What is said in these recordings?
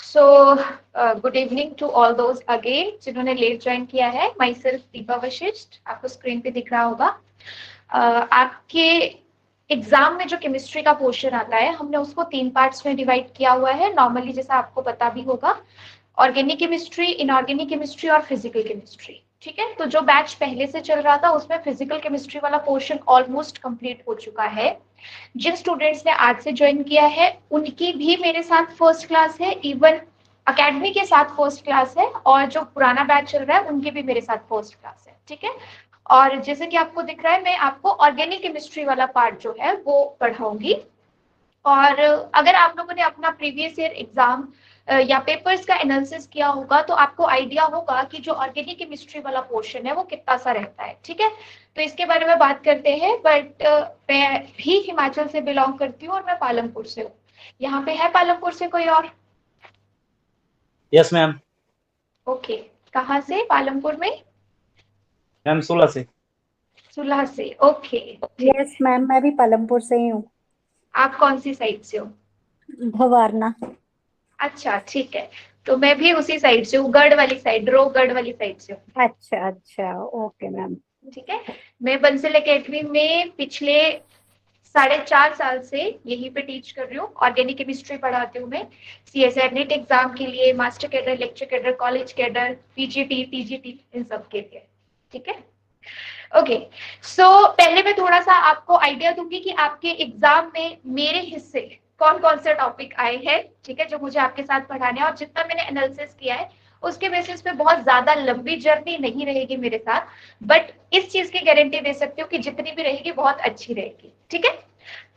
So good evening to all those again जिन्होंने late join किया है। माई सेल्फ दीपा वशिष्ठ, आपको स्क्रीन पे दिख रहा होगा। आपके एग्जाम में जो केमिस्ट्री का पोर्शन आता है, हमने उसको 3 पार्ट्स में डिवाइड किया हुआ है। नॉर्मली जैसा आपको पता भी होगा, ऑर्गेनिक केमिस्ट्री, इनऑर्गेनिक केमिस्ट्री और फिजिकल केमिस्ट्री। ठीक है, तो जो बैच पहले से चल रहा था उसमें फिजिकल केमिस्ट्री वाला पोर्शन ऑलमोस्ट कंप्लीट हो चुका है। जिन स्टूडेंट्स ने आज से ज्वाइन किया है उनकी भी मेरे साथ फर्स्ट क्लास है, इवन अकेडमी के साथ फर्स्ट क्लास है, और जो पुराना बैच चल रहा है उनके भी मेरे साथ फर्स्ट क्लास है। ठीक है, और जैसे कि आपको दिख रहा है, मैं आपको ऑर्गेनिक केमिस्ट्री वाला पार्ट जो है वो पढ़ाऊंगी। और अगर आप लोगों ने अपना प्रीवियस ईयर एग्जाम या पेपर्स का एनालिसिस किया होगा तो आपको आइडिया होगा कि जो ऑर्गेनिक केमिस्ट्री वाला पोर्शन है वो कितना सा रहता है। ठीक है, तो इसके बारे में बात करते हैं। बट मैं भी हिमाचल से बिलोंग करती हूँ और मैं पालमपुर से हूँ। यहाँ पे है पालमपुर से कोई और? Yes ma'am. ओके, कहाँ से पालमपुर में? मैम 16 से। सुलह से, ओके। ठीक यस है, मैम, मैं भी पालमपुर से ही हूँ। आप कौन सी साइड से हो? भवारना। अच्छा ठीक है, तो मैं भी उसी साइड से हूँ, गढ़ वाली साइड, रोहगढ़ वाली साइड से हूँ। अच्छा अच्छा, ओके मैम। ठीक है, मैं बंसल एकेडमी में पिछले 4.5 साल से यहीं पे टीच कर रही हूँ। ऑर्गेनिक केमिस्ट्री पढ़ाती हूँ मैं, सीएसईआर नीट एग्जाम के लिए, master cadre, lecture cadre, college cadre, PGT, TGT, इन सब के लिए। ठीक है, ओके। सो पहले मैं थोड़ा सा आपको आइडिया दूंगी कि आपके एग्जाम में मेरे हिस्से कौन कौन से टॉपिक आए हैं। ठीक है, जो मुझे आपके साथ पढ़ाने हैं, और जितना मैंने एनालिसिस किया है उसके बेसिस पे बहुत ज्यादा लंबी जर्नी नहीं रहेगी मेरे साथ, बट इस चीज की गारंटी दे सकती हूँ कि जितनी भी रहेगी बहुत अच्छी रहेगी। ठीक है,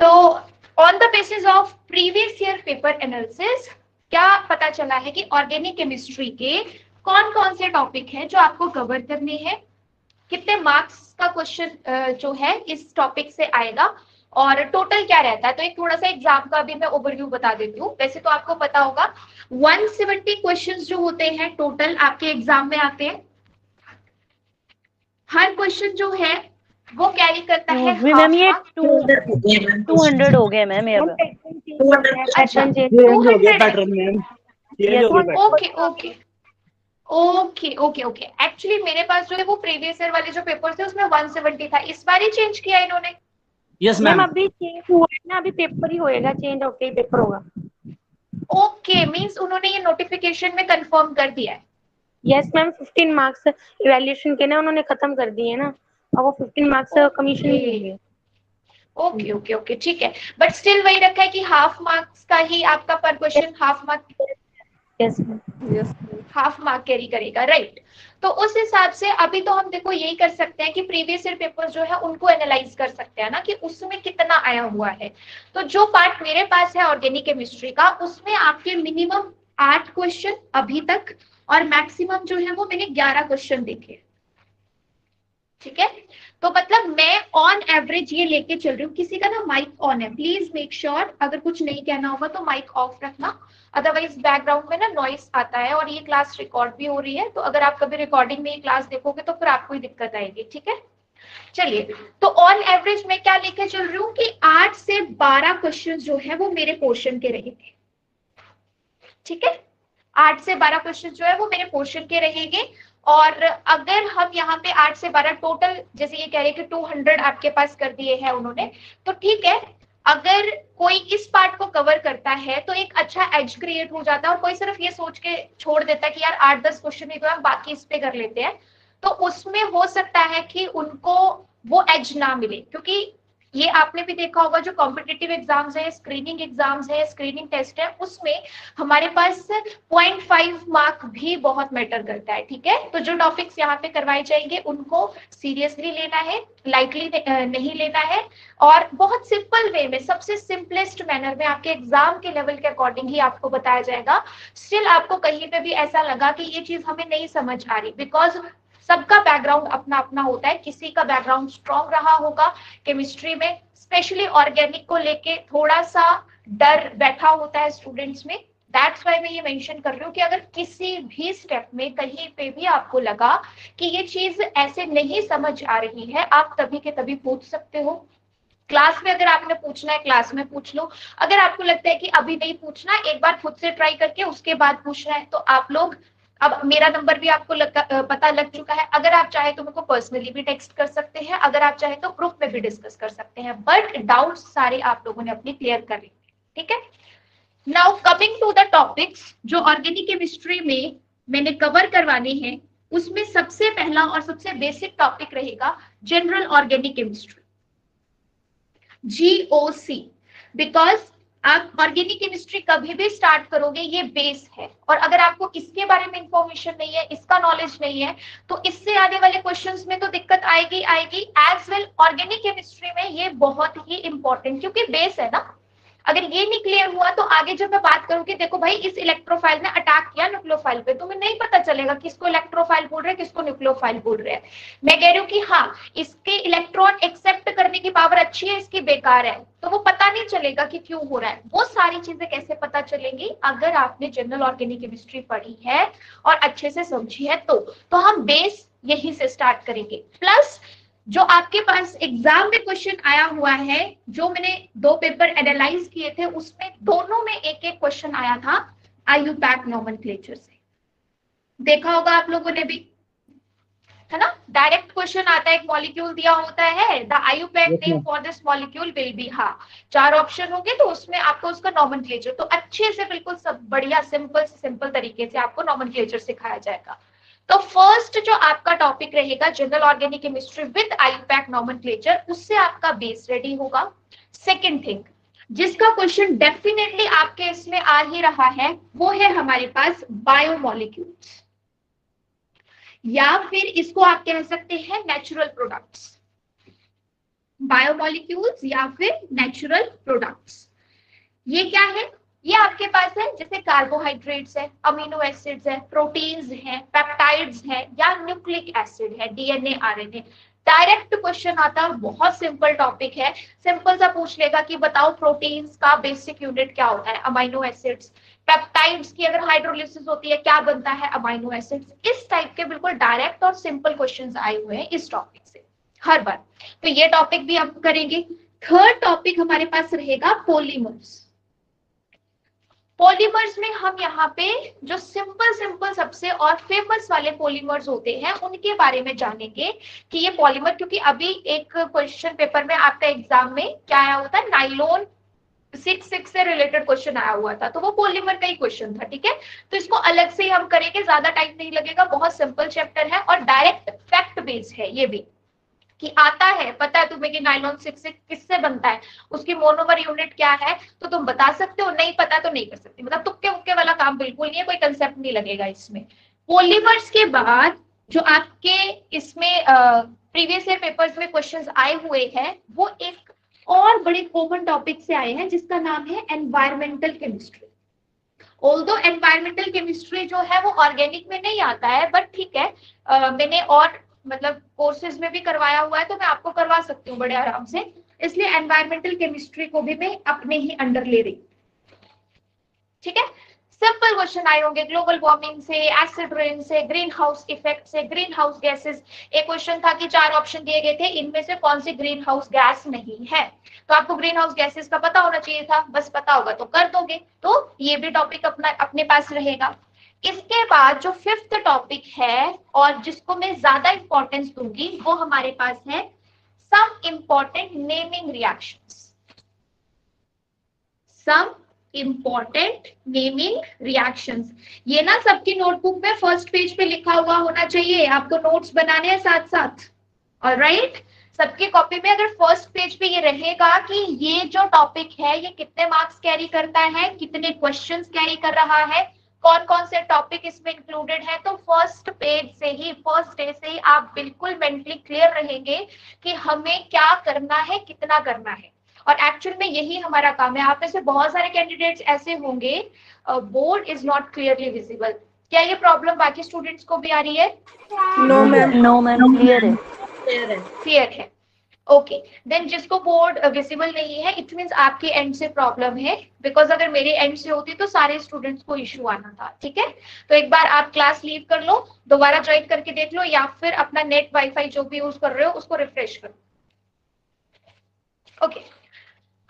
तो on the basis of previous year paper analysis क्या पता चला है कि ऑर्गेनिक केमिस्ट्री के कौन कौन से टॉपिक हैं जो आपको कवर करने हैं, कितने मार्क्स का क्वेश्चन जो है इस टॉपिक से आएगा, और टोटल क्या रहता है। तो एक थोड़ा सा एग्जाम का भी मैं ओवरव्यू बता देती हूँ। वैसे तो आपको पता होगा 170 क्वेश्चंस जो होते हैं टोटल आपके एग्जाम में आते हैं। हर क्वेश्चन जो है वो कैरी करता है मैम हाफ ये मार्क। 200 हो गए मैम ये अब। अच्छा, चेंज हो गया 200 है। पैटर्न मैम, चेंज यस हो गया pattern. Okay okay okay okay okay, actually मेरे पास जो है वो प्रीवियस ईयर वाले जो पेपर थे उसमें 170 था, इस बार ही चेंज किया इन्होंने। Yes ma'am ma'am. अभी चेंज हुआ है ना, अभी पेपर ही होएगा, चेंज होके ही पेपर होगा। ओके, मींस उन्होंने ये नोटिफिकेशन में कंफर्म कर दिया है। यस मैम, 15 मार्क्स इवैल्यूएशन के ना उन्होंने खत्म कर दिए ना, अब वो 15 मार्क्स कमीशन ही देंगे। ओके ओके ओके, ठीक है, बट स्टिल वही रखा है कि हाफ मार्क्स का ही आपका पर question half mark, yes ma'am. Half mark carry करेगा, राइट। तो उस हिसाब से अभी तो हम देखो यही कर सकते हैं कि प्रीवियस ईयर पेपर जो है उनको एनालाइज कर सकते हैं ना, कि उसमें कितना आया हुआ है। तो जो पार्ट मेरे पास है ऑर्गेनिक केमिस्ट्री का, उसमें आपके मिनिमम 8 क्वेश्चन अभी तक, और मैक्सिमम जो है वो मैंने 11 क्वेश्चन देखे। ठीक है, तो मतलब मैं ऑन एवरेज ये लेके चल रही हूँ। किसी का ना माइक ऑन है, प्लीज मेक श्योर, अगर कुछ नहीं कहना होगा तो माइक ऑफ रखना, अदरवाइज बैकग्राउंड में ना नॉइस आता है, और ये क्लास रिकॉर्ड भी हो रही है, तो अगर आप कभी रिकॉर्डिंग में ये क्लास देखोगे तो फिर आपको ही दिक्कत आएगी। ठीक है, चलिए, तो ऑन एवरेज मैं क्या लेके चल रही हूँ कि 8 से 12 क्वेश्चन जो है वो मेरे पोर्शन के रहेंगे। ठीक है, 8 से 12 क्वेश्चन जो है वो मेरे पोर्शन के रहेंगे। और अगर हम यहाँ पे 8 से 12 टोटल, जैसे ये कह रहे हैं कि 200 आपके पास कर दिए हैं उन्होंने, तो ठीक है, अगर कोई इस पार्ट को कवर करता है तो एक अच्छा एज क्रिएट हो जाता है, और कोई सिर्फ ये सोच के छोड़ देता है कि यार 8-10 क्वेश्चन ही तो है, बाकी इस पे कर लेते हैं, तो उसमें हो सकता है कि उनको वो एज ना मिले। क्योंकि ये आपने भी देखा होगा, जो कॉम्पिटिटिव एग्जाम्स है, स्क्रीनिंग एग्जाम्स है, स्क्रीनिंग टेस्ट है, उसमें हमारे पास 0.5 मार्क भी बहुत मैटर करता है। ठीक है, तो जो टॉपिक्स यहाँ पे करवाए जाएंगे उनको सीरियसली लेना है, लाइटली नहीं लेना है, और बहुत सिंपल वे में, सबसे सिंपलेस्ट मैनर में आपके एग्जाम के लेवल के अकॉर्डिंग ही आपको बताया जाएगा। स्टिल आपको कहीं पे भी ऐसा लगा कि ये चीज हमें नहीं समझ आ रही, बिकॉज सबका बैकग्राउंड अपना अपना होता है। किसी का बैकग्राउंड स्ट्रॉन्ग रहा होगा केमिस्ट्री में, स्पेशली ऑर्गेनिक को लेके थोड़ा सा डर बैठा होता है स्टूडेंट्स में। दैट्स वाई मैं ये मेंशन कर रही हूँ कि अगर किसी भी स्टेप में कहीं पे भी आपको लगा कि ये चीज ऐसे नहीं समझ आ रही है, आप तभी के तभी पूछ सकते हो। क्लास में अगर आपने पूछना है क्लास में पूछ लो, अगर आपको लगता है कि अभी नहीं पूछना, एक बार खुद से ट्राई करके उसके बाद पूछना है तो आप लोग, अब मेरा नंबर भी आपको पता लग चुका है, अगर आप चाहे तो मेरे को पर्सनली भी टेक्स्ट कर सकते हैं, अगर आप चाहे तो ग्रुप में भी डिस्कस कर सकते हैं, बट डाउट्स सारे आप लोगों ने अपनी क्लियर कर ली, ठीक है। Now coming to the topics जो ऑर्गेनिक केमिस्ट्री में मैंने कवर करवाने हैं, उसमें सबसे पहला और सबसे बेसिक टॉपिक रहेगा general organic chemistry, GOC, because आप ऑर्गेनिक केमिस्ट्री कभी भी स्टार्ट करोगे ये बेस है, और अगर आपको इसके बारे में इंफॉर्मेशन नहीं है, इसका नॉलेज नहीं है, तो इससे आने वाले क्वेश्चंस में तो दिक्कत आएगी आएगी। एज वेल ऑर्गेनिक केमिस्ट्री में ये बहुत ही इंपॉर्टेंट, क्योंकि बेस है ना, अगर ये नहीं क्लियर हुआ तो आगे जब मैं बात करूं कि देखो भाई इस इलेक्ट्रोफाइल ने अटैक किया न्यूक्लियोफाइल पे, तुम्हें नहीं पता चलेगा किसको इलेक्ट्रोफाइल बोल रहे हैं किसको न्यूक्लियोफाइल बोल रहे हैं। मैं कह रही हूँ कि हाँ इसके इलेक्ट्रॉन एक्सेप्ट करने की पावर अच्छी है, इसकी बेकार है, तो वो पता नहीं चलेगा कि क्यों हो रहा है। वो सारी चीजें कैसे पता चलेंगी, अगर आपने जनरल ऑर्गेनिक केमिस्ट्री पढ़ी है और अच्छे से समझी है तो हम बेस यहीं से स्टार्ट करेंगे। प्लस जो आपके पास एग्जाम में क्वेश्चन आया हुआ है, जो मैंने 2 पेपर एनालाइज किए थे, उसमें दोनों में एक एक क्वेश्चन आया था IUPAC नोमेनक्लेचर से, देखा होगा आप लोगों ने भी, है ना। डायरेक्ट क्वेश्चन आता है, एक मॉलिक्यूल दिया होता है, the IUPAC name for this molecule will be, हाँ 4 ऑप्शन होंगे तो उसमें आपको उसका नोमेनक्लेचर, तो अच्छे से बिल्कुल सब बढ़िया सिंपल तरीके से आपको नोमेनक्लेचर सिखाया जाएगा। तो फर्स्ट जो आपका टॉपिक रहेगा general organic chemistry with IUPAC nomenclature, उससे आपका बेस रेडी होगा। सेकंड थिंग जिसका क्वेश्चन डेफिनेटली आपके इसमें आ ही रहा है, वो है हमारे पास बायोमोलिक्यूल्स, या फिर इसको आप कह सकते हैं नेचुरल प्रोडक्ट्स, बायोमोलिक्यूल्स या फिर नेचुरल प्रोडक्ट्स। ये क्या है, ये आपके पास है जैसे कार्बोहाइड्रेट्स है, अमीनो एसिड्स है, प्रोटीन्स है, पेप्टाइड्स है, या न्यूक्लिक एसिड है, DNA RNA। डायरेक्ट क्वेश्चन आता है, बहुत सिंपल टॉपिक है, सिंपल सा पूछ लेगा कि बताओ प्रोटीन्स का बेसिक यूनिट क्या होता है, अमीनो एसिड्स। पेप्टाइड्स की अगर हाइड्रोलिसिस होती है क्या बनता है, अमीनो एसिड्स। इस टाइप के बिल्कुल डायरेक्ट और सिंपल क्वेश्चंस आए हुए हैं इस टॉपिक से हर बार, तो ये टॉपिक भी आप करेंगे। थर्ड टॉपिक हमारे पास रहेगा पॉलीमर्स। पॉलीमर्स में हम यहाँ पे जो सिंपल सबसे और फेमस वाले पॉलीमर्स होते हैं उनके बारे में जानेंगे कि ये पॉलीमर, क्योंकि अभी एक क्वेश्चन पेपर में आपका एग्जाम में क्या आया होता है, नाइलॉन 6 से रिलेटेड क्वेश्चन आया हुआ था, तो वो पॉलीमर का ही क्वेश्चन था, ठीक है। तो इसको अलग से ही हम करेंगे, ज्यादा टाइम नहीं लगेगा, बहुत सिंपल चैप्टर है और डायरेक्ट फैक्ट बेस्ड है ये भी, कि आता है पता है तुम्हें कि नाइलॉन 6 किससे बनता है, उसकी मोनोमर यूनिट क्या है, तो तुम बता सकते हो, नहीं पता तो नहीं कर सकते, मतलब तुक्के उक्के वाला काम बिल्कुल नहीं है, कोई कंसेप्ट नहीं लगेगा इसमें। पॉलीमर्स के बाद जो आपके इसमें प्रीवियस ईयर पेपर्स में क्वेश्चंस आए हुए हैं, वो एक और बड़े कॉमन टॉपिक से आए हैं जिसका नाम है environmental chemistry. Although environmental chemistry जो है वो ऑर्गेनिक में नहीं आता है, बट ठीक है मैंने और मतलब कोर्सेज में भी करवाया हुआ है, तो मैं आपको करवा सकती हूँ बड़े आराम से, इसलिए एनवायरमेंटल केमिस्ट्री को भी मैं अपने ही अंडर ले रही, ठीक है। सिंपल क्वेश्चन आए होंगे ग्लोबल वार्मिंग से, एसिड रेन से, ग्रीन हाउस इफेक्ट से, ग्रीन हाउस गैसेस। एक क्वेश्चन था कि 4 ऑप्शन दिए गए थे, इनमें से कौन सी ग्रीन हाउस गैस नहीं है, तो आपको ग्रीन हाउस गैसेस का पता होना चाहिए था, बस पता होगा तो कर दोगे, तो ये भी टॉपिक अपने पास रहेगा। इसके बाद जो 5th टॉपिक है और जिसको मैं ज्यादा इंपॉर्टेंस दूंगी, वो हमारे पास है some important naming reactions. Some important naming reactions, ये ना सबकी नोटबुक में फर्स्ट पेज पे लिखा हुआ होना चाहिए, आपको नोट्स बनाने हैं साथ साथ, ऑलराइट। सबकी कॉपी में अगर फर्स्ट पेज पे ये रहेगा कि ये जो टॉपिक है ये कितने मार्क्स कैरी करता है, कितने क्वेश्चंस कैरी कर रहा है, कौन कौन से टॉपिक इसमें इंक्लूडेड है, तो फर्स्ट पेज से ही, फर्स्ट डे से ही आप बिल्कुल मेंटली क्लियर रहेंगे कि हमें क्या करना है, कितना करना है। और एक्चुअल में यही हमारा काम है। आप में से बहुत सारे कैंडिडेट्स ऐसे होंगे board is not clearly visible, क्या ये प्रॉब्लम बाकी स्टूडेंट्स को भी आ रही है? नो मैम क्लियर है। क्लियर है, ओके। देन जिसको बोर्ड विजिबल नहीं है, इट मींस आपके एंड से प्रॉब्लम है, बिकॉज अगर मेरे एंड से होती तो सारे स्टूडेंट्स को इशू आना था, ठीक है। तो एक बार आप क्लास लीव कर लो, दोबारा ज्वाइन करके देख लो, या फिर अपना नेट वाईफाई जो भी यूज कर रहे हो उसको रिफ्रेश करो। ओके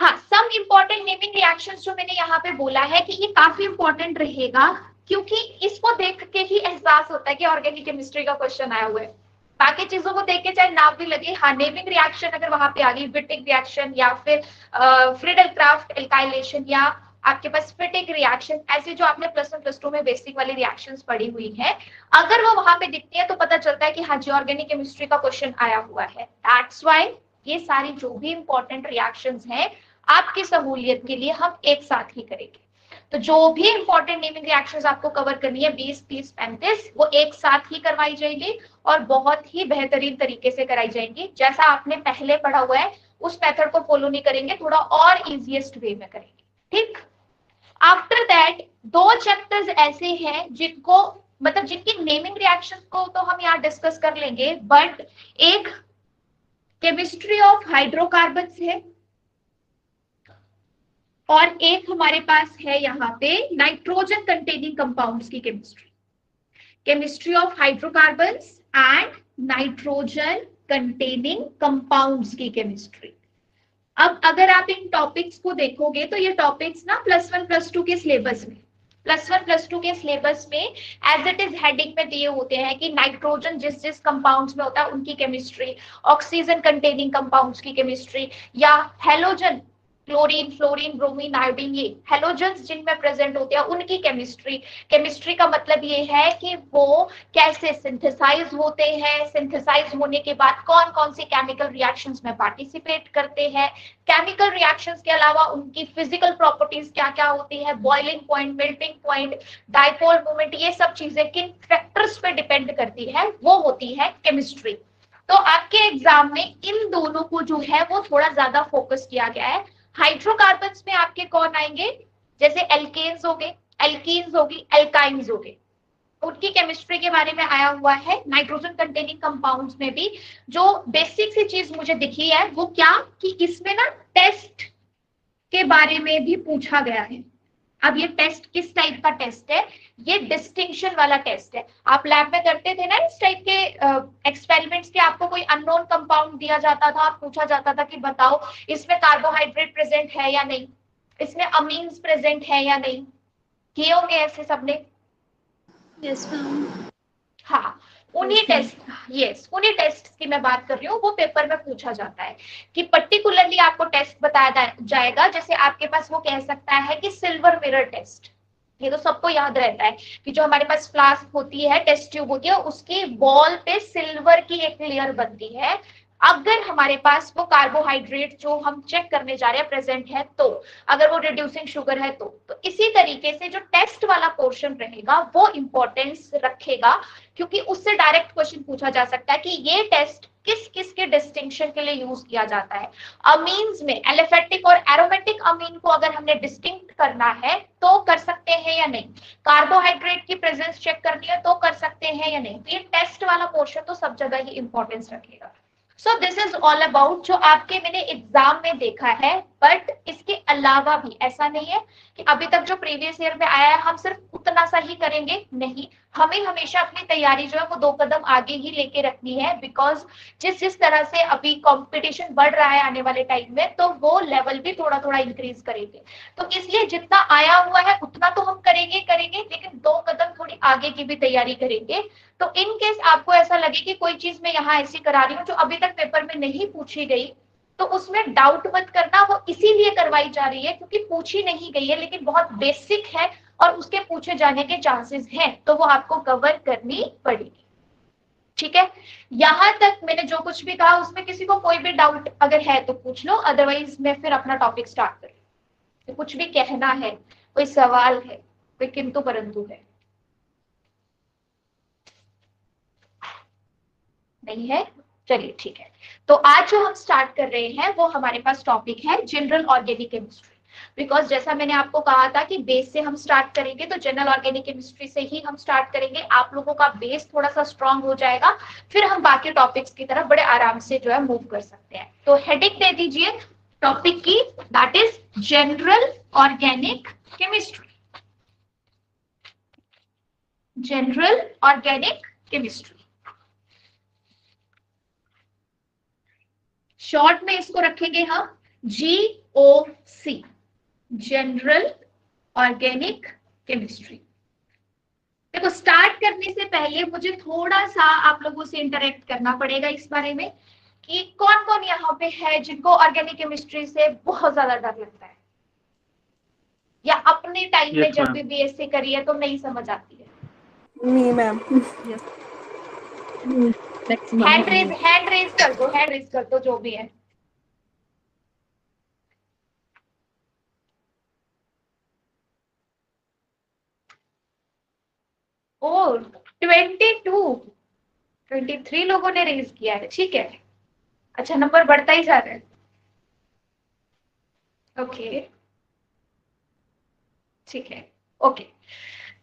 हाँ, सम इम्पोर्टेंट नेमिंग रिएक्शंस जो मैंने यहाँ पे बोला है कि ये काफी इंपॉर्टेंट रहेगा, क्योंकि इसको देख के ही एहसास होता है कि ऑर्गेनिक केमिस्ट्री का क्वेश्चन आया हुआ है। बाकी चीजों को देख के चाहे नाम भी लगे, हाँ नेमिंग रिएक्शन अगर वहां पे आ गई, विटिक रिएक्शन या फिर फ्रीडल क्राफ्ट एल्काइलेशन या आपके पास फिटिक रिएक्शन, ऐसे जो आपने प्लस 1 प्लस 2 में बेसिक वाली रिएक्शंस पढ़ी हुई है, अगर वो वहां पे दिखती है तो पता चलता है कि हाँ जी ऑर्गेनिक केमिस्ट्री का क्वेश्चन आया हुआ है। दैट्स व्हाई ये सारी जो भी इंपॉर्टेंट रिएक्शंस हैं आपकी सहूलियत के लिए हम एक साथ ही करेंगे। तो जो भी इंपॉर्टेंट नेमिंग रिएक्शंस आपको कवर करनी है 20, 30, 35 वो एक साथ ही करवाई जाएगी और बहुत ही बेहतरीन तरीके से कराई जाएंगी। जैसा आपने पहले पढ़ा हुआ है उस मेथड को फॉलो नहीं करेंगे, थोड़ा और इजीएस्ट वे में करेंगे, ठीक। आफ्टर दैट 2 चैप्टर्स ऐसे हैं जिनको मतलब जिनकी नेमिंग रिएक्शन को तो हम यहाँ डिस्कस कर लेंगे, बट एक केमिस्ट्री ऑफ हाइड्रोकार्बन्स है और एक हमारे पास है यहाँ पे नाइट्रोजन कंटेनिंग कंपाउंड्स की chemistry, chemistry of hydrocarbons and nitrogen containing compounds की केमिस्ट्री। अब अगर आप इन टॉपिक्स को देखोगे तो ये टॉपिक्स ना प्लस 1 प्लस 2 के सिलेबस में, प्लस 1 प्लस 2 के सिलेबस में एज इट इज हेडिंग में दिए होते हैं कि नाइट्रोजन जिस जिस कंपाउंड्स में होता है उनकी केमिस्ट्री, ऑक्सीजन कंटेनिंग कंपाउंड्स की केमिस्ट्री, या halogen chlorine, fluorine, bromine, iodine, ये हेलोजन्स जिनमें प्रेजेंट होते हैं उनकी केमिस्ट्री। केमिस्ट्री का मतलब ये है कि वो कैसे सिंथेसाइज होते हैं, सिंथेसाइज होने के बाद कौन कौन सी केमिकल रिएक्शंस में पार्टिसिपेट करते हैं, केमिकल रिएक्शंस के अलावा उनकी फिजिकल प्रॉपर्टीज क्या क्या होती है, boiling point, melting point, dipole moment, ये सब चीजें किन फैक्टर्स पे डिपेंड करती है, वो होती है केमिस्ट्री। तो आपके एग्जाम में इन दोनों को जो है वो थोड़ा ज्यादा फोकस किया गया है। हाइड्रोकार्बन्स में आपके कौन आएंगे, जैसे एल्केन्स हो गए, एल्कीन्स होगी, एल्काइन्स हो गए, उनकी केमिस्ट्री के बारे में आया हुआ है। नाइट्रोजन कंटेनिंग कंपाउंड्स में भी जो बेसिक सी चीज मुझे दिखी है वो क्या कि इसमें ना टेस्ट के बारे में भी पूछा गया है। अब ये टेस्ट किस टाइप का टेस्ट है, ये डिस्टिंक्शन वाला टेस्ट है। आप लैब में करते थे ना इस टाइप के एक्सपेरिमेंट्स के, आपको कोई अननोन कंपाउंड दिया जाता था, पूछा जाता था कि बताओ इसमें कार्बोहाइड्रेट प्रेजेंट है या नहीं, इसमें अमीन्स प्रेजेंट है या नहीं, किए होंगे ऐसे सबने। Yes ma'am. हाँ उन्हीं टेस्ट, यस उन्हीं टेस्ट की मैं बात कर रही हूँ, वो पेपर में पूछा जाता है कि पर्टिकुलरली आपको टेस्ट बताया जाएगा। जैसे आपके पास वो कह सकता है कि सिल्वर मिरर टेस्ट, ये तो सबको याद रहता है कि जो हमारे पास फ्लास्क होती है, टेस्ट ट्यूब होती है, उसकी वॉल पे सिल्वर की एक लेयर बनती है। अगर हमारे पास वो कार्बोहाइड्रेट जो हम चेक करने जा रहे हैं प्रेजेंट है, तो अगर वो रिड्यूसिंग शुगर है तो इसी तरीके से जो टेस्ट वाला पोर्शन रहेगा वो इंपॉर्टेंस रखेगा, क्योंकि उससे डायरेक्ट क्वेश्चन पूछा जा सकता है कि ये टेस्ट किस किस के डिस्टिंक्शन के लिए यूज किया जाता है। अमीन्स में एलिफेटिक और एरोमेटिक अमीन को अगर हमने डिस्टिंक्ट करना है तो कर सकते हैं या नहीं, कार्बोहाइड्रेट की प्रेजेंस चेक करनी है तो कर सकते हैं या नहीं। तो ये टेस्ट वाला पोर्शन तो सब जगह ही इंपॉर्टेंस रखेगा। So this is all about जो आपके मैंने एग्जाम में देखा है, बट इसके अलावा भी ऐसा नहीं है कि अभी तक जो प्रीवियस ईयर में आया है हम सिर्फ उतना सा ही करेंगे, नहीं, हमें हमेशा अपनी तैयारी जो है वो 2 कदम आगे ही लेके रखनी है, बिकॉज जिस जिस तरह से अभी कंपटीशन बढ़ रहा है आने वाले टाइम में, तो वो लेवल भी थोड़ा थोड़ा इंक्रीज करेंगे। तो इसलिए जितना आया हुआ है उतना तो हम करेंगे, लेकिन 2 कदम थोड़ी आगे की भी तैयारी करेंगे। तो इन केस आपको ऐसा लगे कि कोई चीज मैं यहाँ ऐसी करा रही हूँ जो अभी तक पेपर में नहीं पूछी गई, तो उसमें डाउट मत करना, वो इसीलिए करवाई जा रही है क्योंकि पूछी नहीं गई है लेकिन बहुत बेसिक है और उसके पूछे जाने के चांसेस हैं, तो वो आपको कवर करनी पड़ेगी। ठीक है, यहां तक मैंने जो कुछ भी कहा उसमें किसी को कोई भी डाउट अगर है तो पूछ लो, अदरवाइज मैं फिर अपना टॉपिक स्टार्ट करूँ। तो कुछ भी कहना है, कोई सवाल है, कोई किंतु परंतु है? नहीं है, चलिए ठीक है। तो आज जो हम स्टार्ट कर रहे हैं वो हमारे पास टॉपिक है जनरल ऑर्गेनिक केमिस्ट्री, बिकॉज जैसा मैंने आपको कहा था कि बेस से हम स्टार्ट करेंगे, तो जनरल ऑर्गेनिक केमिस्ट्री से ही हम स्टार्ट करेंगे। आप लोगों का बेस थोड़ा सा स्ट्रांग हो जाएगा, फिर हम बाकी टॉपिक्स की तरफ बड़े आराम से जो है मूव कर सकते हैं। तो हेडिंग दे दीजिए टॉपिक की, that is general organic chemistry. General organic chemistry, short में इसको रखेंगे हम GOC, जनरल ऑर्गेनिक केमिस्ट्री। देखो स्टार्ट करने से पहले मुझे थोड़ा सा आप लोगों से इंटरेक्ट करना पड़ेगा इस बारे में कि कौन कौन यहाँ पे है जिनको ऑर्गेनिक केमिस्ट्री से बहुत ज्यादा डर लगता है, या अपने टाइम में जब भी बीएससी करी है तो नहीं समझ आती है। Me, ma'am. हैंड रेज कर दो जो भी है। ओ 23 लोगों ने रेज किया है, ठीक है। अच्छा नंबर बढ़ता ही जा रहा है। ओके ठीक है, ओके।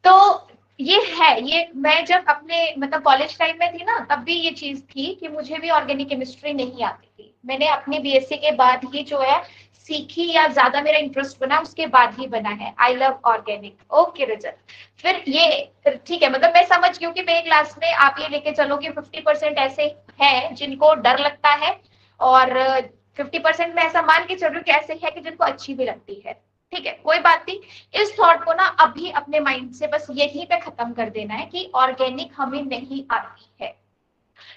तो ये मैं जब अपने मतलब कॉलेज टाइम में थी ना, तब भी ये चीज थी कि मुझे भी ऑर्गेनिक केमिस्ट्री नहीं आती थी। मैंने अपनी बीएससी के बाद ही जो है सीखी, या ज्यादा मेरा इंटरेस्ट बना उसके बाद ही बना है। I love organic. ओके रजत, फिर ये ठीक है, मतलब मैं समझ गई कि मेरे क्लास में आप ये लेके चलो कि 50% ऐसे हैं जिनको डर लगता है, और 50% में ऐसा मान के चलो कि ऐसे है कि जिनको अच्छी भी लगती है। ठीक है, कोई बात नहीं। इस थॉट को ना अभी अपने माइंड से बस यहीं पे खत्म कर देना है कि ऑर्गेनिक हमें नहीं आती है।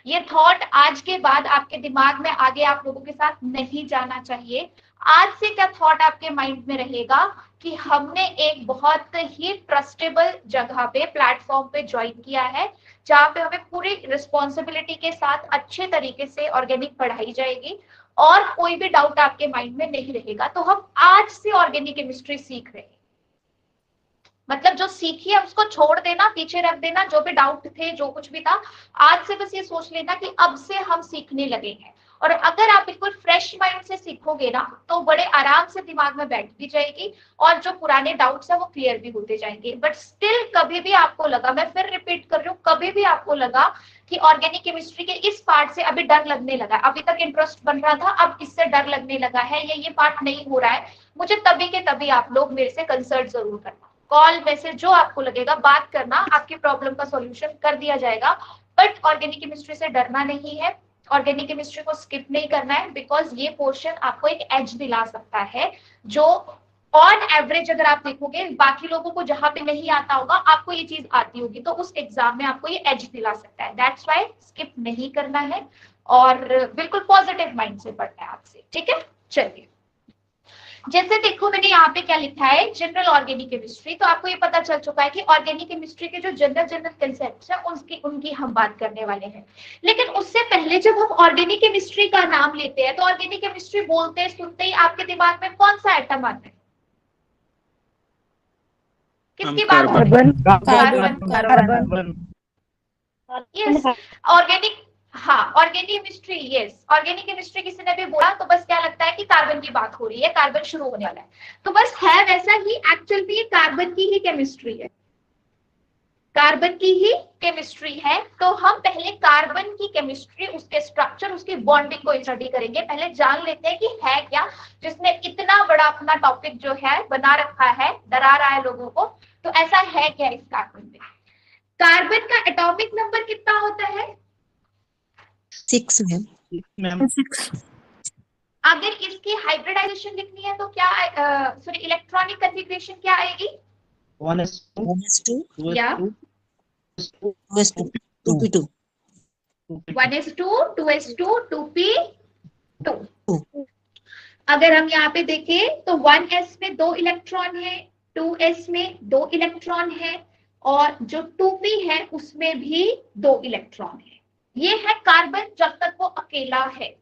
ये थॉट आज के बाद आपके दिमाग में आगे आप लोगों के साथ नहीं जाना चाहिए। आज से क्या थॉट आपके माइंड में रहेगा कि हमने एक बहुत ही ट्रस्टेबल जगह पे, प्लेटफॉर्म पे ज्वाइन किया है, जहाँ पे हमें पूरी रिस्पॉन्सिबिलिटी के साथ अच्छे तरीके से ऑर्गेनिक पढ़ाई जाएगी और कोई भी डाउट आपके माइंड में नहीं रहेगा। तो हम आज से ऑर्गेनिक केमिस्ट्री सीख रहे हैं, मतलब जो सीखी है उसको छोड़ देना, पीछे रख देना, जो भी डाउट थे जो कुछ भी था, आज से बस ये सोच लेना कि अब से हम सीखने लगे हैं। और अगर आप बिल्कुल फ्रेश माइंड से सीखोगे ना तो बड़े आराम से दिमाग में बैठ भी जाएगी और जो पुराने डाउट्स है वो क्लियर भी होते जाएंगे। बट स्टिल कभी भी आपको लगा, मैं फिर रिपीट कर रही हूँ, कभी भी आपको लगा कि ऑर्गेनिक केमिस्ट्री के इस पार्ट से अभी डर लगने लगा, अभी तक इंटरेस्ट बन रहा था अब इससे डर लगने लगा है, या ये पार्ट नहीं हो रहा है, मुझे तभी के तभी आप लोग मेरे से कंसल्ट जरूर करना। कॉल मैसेज जो आपको लगेगा बात करना, आपकी प्रॉब्लम का सॉल्यूशन कर दिया जाएगा। बट ऑर्गेनिक केमिस्ट्री से डरना नहीं है, ऑर्गेनिक केमिस्ट्री को स्किप नहीं करना है, बिकॉज ये पोर्शन आपको एक एज दिला सकता है जो ऑन एवरेज अगर आप देखोगे बाकी लोगों को जहां पे नहीं आता होगा आपको ये चीज आती होगी, तो उस एग्जाम में आपको ये एज दिला सकता है। दैट्स व्हाई स्किप नहीं करना है और बिल्कुल पॉजिटिव माइंड से पढ़ना है आपसे, ठीक है। चलिए, जैसे देखो मैंने यहाँ पे क्या लिखा है, जनरल ऑर्गेनिक केमिस्ट्री, तो आपको ये पता चल चुका है कि ऑर्गेनिक केमिस्ट्री के जो जनरल कंसेप्ट है उनकी हम बात करने वाले हैं। लेकिन उससे पहले जब हम ऑर्गेनिक केमिस्ट्री का नाम लेते हैं तो ऑर्गेनिक केमिस्ट्री बोलते सुनते ही आपके दिमाग में कौन सा एटम आता है, किसकी बात हो रही है? कार्बन। यस, ऑर्गेनिक, हाँ organic chemistry, yes organic chemistry किसी ने भी बोला तो बस क्या लगता है कि कार्बन की बात हो रही है, कार्बन शुरू होने वाला है, तो बस है वैसा ही। एक्चुअल में कार्बन की ही केमिस्ट्री है, कार्बन की ही केमिस्ट्री है। तो हम पहले कार्बन की केमिस्ट्री, उसके स्ट्रक्चर, उसकी बॉन्डिंग को स्टडी करेंगे। पहले जान लेते हैं कि है क्या, जिसने इतना बड़ा अपना टॉपिक जो है बना रखा है, डरा रहा है लोगों को। तो ऐसा है क्या इस कार्बन में? कार्बन का एटॉमिक नंबर कितना होता है? 6 मैम। अगर इसकी हाइब्रिडाइजेशन लिखनी है तो क्या, सॉरी इलेक्ट्रॉनिक कॉन्फ़िगरेशन क्या आएगी? 1s2 या 2s2 2p2 1s2 2s2 2p2। अगर हम यहाँ पे देखें तो 1s में 2 इलेक्ट्रॉन है, 2s में 2 इलेक्ट्रॉन है, और जो 2p है उसमें भी 2 इलेक्ट्रॉन है। ये है कार्बन जब तक वो अकेला है,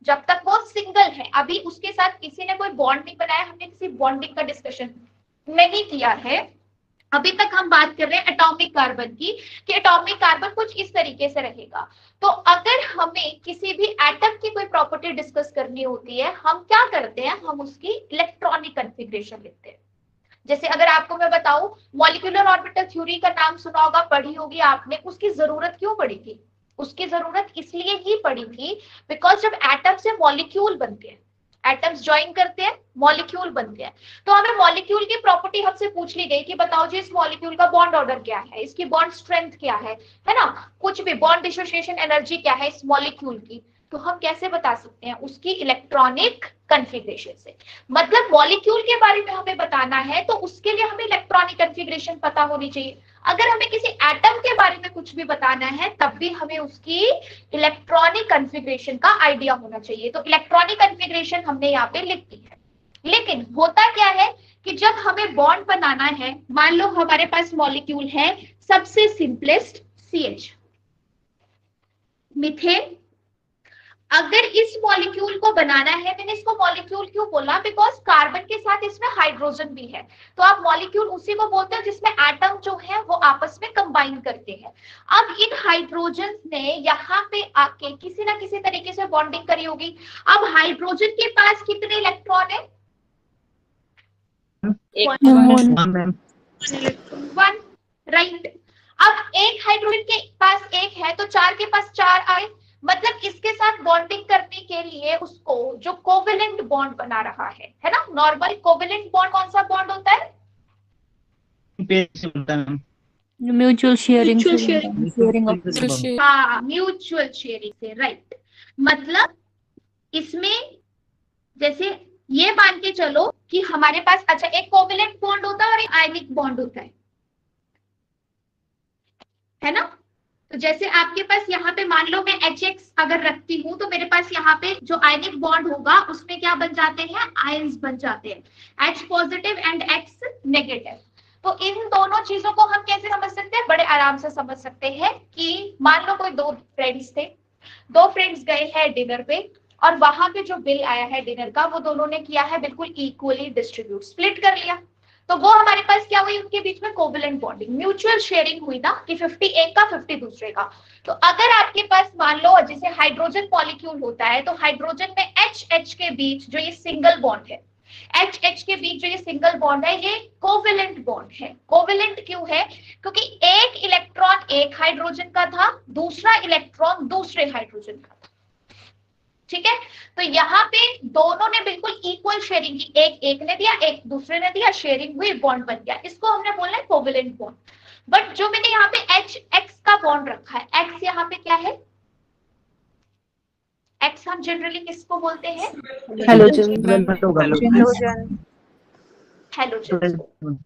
जब तक वो सिंगल है। अभी उसके साथ किसी ने कोई बॉन्ड नहीं बनाया, हमने किसी बॉन्डिंग का डिस्कशन नहीं किया है। अभी तक हम बात कर रहे हैं एटॉमिक कार्बन की, कि एटॉमिक कार्बन कुछ इस तरीके से रहेगा। तो अगर हमें किसी भी एटम की कोई प्रॉपर्टी डिस्कस करनी होती है, हम क्या करते हैं, हम उसकी इलेक्ट्रॉनिक कॉन्फ़िगरेशन लिखते हैं। जैसे अगर आपको मैं बताऊं, मॉलिक्यूलर ऑर्बिटल थ्योरी का नाम सुना होगा, पढ़ी होगी आपने। उसकी जरूरत क्यों पड़ी थी? उसकी जरूरत इसलिए ही पड़ी थी बिकॉज जब एटम से मॉलिक्यूल बनते हैं, एटम्स ज्वाइन करते हैं, मॉलिक्यूल बनते हैं, तो हमें मॉलिक्यूल की प्रॉपर्टी हमसे पूछ ली गई कि बताओ जी इस मॉलिक्यूल का बॉन्ड ऑर्डर क्या है, इसकी बॉन्ड स्ट्रेंथ क्या है ना, कुछ भी बॉन्ड डिसोसिएशन एनर्जी क्या है इस मॉलिक्यूल की। तो हम कैसे बता सकते हैं? उसकी इलेक्ट्रॉनिक कॉन्फ़िगरेशन से। मतलब मॉलिक्यूल के बारे में हमें बताना है तो उसके लिए हमें इलेक्ट्रॉनिक कॉन्फ़िगरेशन पता होनी चाहिए। अगर हमें किसी एटम के बारे में कुछ भी बताना है तब भी हमें उसकी इलेक्ट्रॉनिक कॉन्फ़िगरेशन का आइडिया होना चाहिए। तो इलेक्ट्रॉनिक कॉन्फ़िगरेशन हमने यहाँ पे लिख दी है। लेकिन होता क्या है कि जब हमें बॉन्ड बनाना है, मान लो हमारे पास मॉलिक्यूल है सबसे सिंपलेस्ट CH, मीथेन। अगर इस मॉलिक्यूल को बनाना है, मैंने इसको मॉलिक्यूल क्यों बोला? बिकॉज कार्बन के साथ इसमें हाइड्रोजन भी है, तो आप मॉलिक्यूल उसी को बोलते हैं जिसमें एटम जो है वो आपस में कंबाइन करते हैं। अब इन हाइड्रोजन ने यहाँ पे आके किसी ना किसी तरीके से बॉन्डिंग करी होगी। अब हाइड्रोजन के पास कितने इलेक्ट्रॉन है? One, right. अब एक हाइड्रोजन के पास एक है तो चार के पास चार आए। मतलब इसके साथ बॉन्डिंग करने के लिए उसको जो कोवेलेंट बॉन्ड बना रहा है ना। नॉर्मल कोवेलेंट बॉन्ड कौन सा बॉन्ड होता है? Mutual sharing. हाँ, म्यूचुअल शेयरिंग से, राइट। मतलब इसमें जैसे ये मान के चलो कि हमारे पास अच्छा एक कोवेलेंट बॉन्ड होता है और एक आयनिक बॉन्ड होता है ना। तो जैसे आपके पास यहाँ पे मान लो मैं HX अगर रखती हूँ तो मेरे पास यहाँ पे जो आयनिक बॉन्ड होगा उसमें क्या बन जाते हैं? आयंस बन जाते हैं, H positive and X negative. तो इन दोनों चीजों को हम कैसे समझ सकते हैं? बड़े आराम से समझ सकते हैं कि मान लो कोई दो फ्रेंड्स थे, दो फ्रेंड्स गए हैं डिनर पे और वहां पे जो बिल आया है डिनर का वो दोनों ने किया है बिल्कुल इक्वली डिस्ट्रीब्यूट, स्प्लिट कर लिया। तो वो हमारे पास क्या हुई? उनके बीच में कोवेलेंट बॉन्डिंग, म्यूचुअल शेयरिंग हुई ना कि 50 एक का 50 दूसरे का। तो अगर आपके पास मान लो जैसे हाइड्रोजन मॉलिक्यूल होता है तो हाइड्रोजन में HH के बीच जो ये सिंगल बॉन्ड है, HH के बीच जो ये सिंगल बॉन्ड है ये कोवेलेंट बॉन्ड है। कोवेलेंट क्यों है? क्योंकि एक इलेक्ट्रॉन एक हाइड्रोजन का था, दूसरा इलेक्ट्रॉन दूसरे हाइड्रोजन का था। ठीक है, तो यहाँ पे दोनों ने बिल्कुल इक्वल शेयरिंग की, एक ने दिया एक दूसरे ने दिया, शेयरिंग हुई, बॉन्ड बन गया। इसको हमने बोला है कोवेलेंट बॉन्ड। बट जो मैंने यहाँ पे HX का बॉन्ड रखा है, X यहाँ पे क्या है? X हम जनरली किसको बोलते हैं? हेलोजन।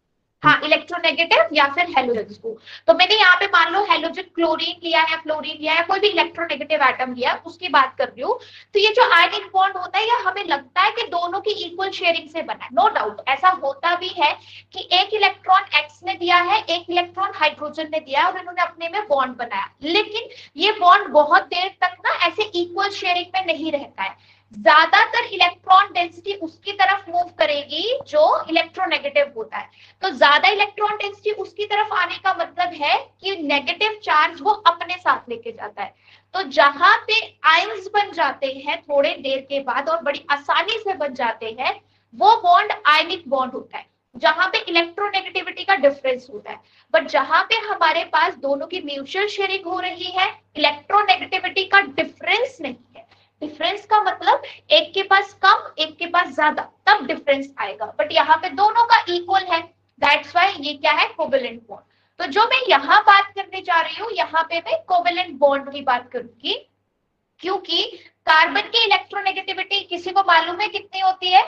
हाँ, इलेक्ट्रोनेगेटिव या फिर हेलोजन को। तो मैंने यहाँ पे मान लो हेलोजन क्लोरीन लिया है, फ्लोरीन लिया है, कोई भी इलेक्ट्रोनेगेटिव एटम लिया है, उसकी बात कर रही हूँ। तो ये जो आयनिक बॉन्ड होता है ये हमें लगता है कि दोनों की इक्वल शेयरिंग से बना है। नो डाउट ऐसा होता भी है कि एक इलेक्ट्रॉन X ने दिया है, एक इलेक्ट्रॉन हाइड्रोजन ने दिया है और इन्होंने अपने में बॉन्ड बनाया। लेकिन ये बॉन्ड बहुत देर तक ना ऐसे इक्वल शेयरिंग में नहीं रहता है। ज्यादातर इलेक्ट्रॉन डेंसिटी उसकी तरफ मूव करेगी जो इलेक्ट्रोनेगेटिव होता है। तो ज्यादा इलेक्ट्रॉन डेंसिटी उसकी तरफ आने का मतलब है कि नेगेटिव चार्ज वो अपने साथ लेके जाता है। तो जहां पे आयंस बन जाते हैं थोड़े देर के बाद और बड़ी आसानी से बन जाते हैं, वो बॉन्ड आयनिक बॉन्ड होता है जहां पे इलेक्ट्रोनेगेटिविटी का डिफरेंस होता है। बट जहां पे हमारे पास दोनों की म्यूचुअल शेयरिंग हो रही है, इलेक्ट्रोनेगेटिविटी का डिफरेंस नहीं है। डिफरेंस का मतलब एक के पास कम एक के पास ज्यादा, तब डिफरेंस आएगा। बट यहाँ पे दोनों का इक्वल है, दैट्स व्हाई ये क्या है? Covalent bond. तो जो मैं यहाँ बात करने जा रही हूँ, यहाँ पे मैं कोवेलेंट बॉन्ड की बात करूंगी, क्योंकि कार्बन की इलेक्ट्रोनेगेटिविटी किसी को मालूम है कितनी होती है?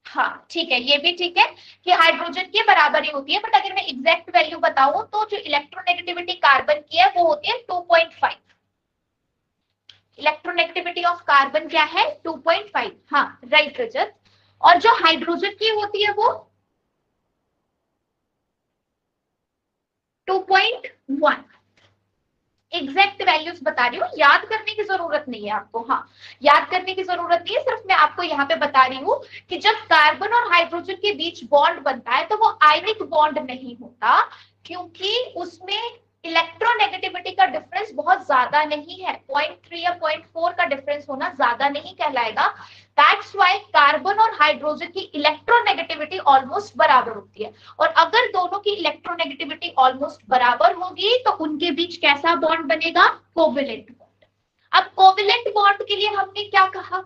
हाँ ठीक है, ये भी ठीक है कि हाइड्रोजन के बराबर ही होती है। बट अगर मैं एग्जैक्ट वैल्यू बताऊं तो जो इलेक्ट्रोनेगेटिविटी कार्बन की है वो होती है 2.5। इलेक्ट्रोनेगेटिविटी ऑफ कार्बन क्या है? 2.5। हाँ राइट रजत। और जो हाइड्रोजन की होती है वो 2.1। एग्जैक्ट वैल्यूज बता रही हूँ, याद करने की जरूरत नहीं है आपको। हाँ, याद करने की जरूरत नहीं है, सिर्फ मैं आपको यहाँ पे बता रही हूँ कि जब कार्बन और हाइड्रोजन के बीच बॉन्ड बनता है तो वो आयनिक बॉन्ड नहीं होता, क्योंकि उसमें इलेक्ट्रोनेगेटिविटी का डिफरेंस बहुत ज्यादा नहीं है। 0.3 या 0.4 का डिफरेंस होना ज्यादा नहीं कहलाएगा। दैट्स व्हाई कार्बन और हाइड्रोजन की इलेक्ट्रोनेगेटिविटी ऑलमोस्ट बराबर होती है। और अगर दोनों की इलेक्ट्रोनेगेटिविटी ऑलमोस्ट बराबर होगी तो उनके बीच कैसा बॉन्ड बनेगा? Covalent bond. अब कोवेलेंट बॉन्ड के लिए हमने क्या कहा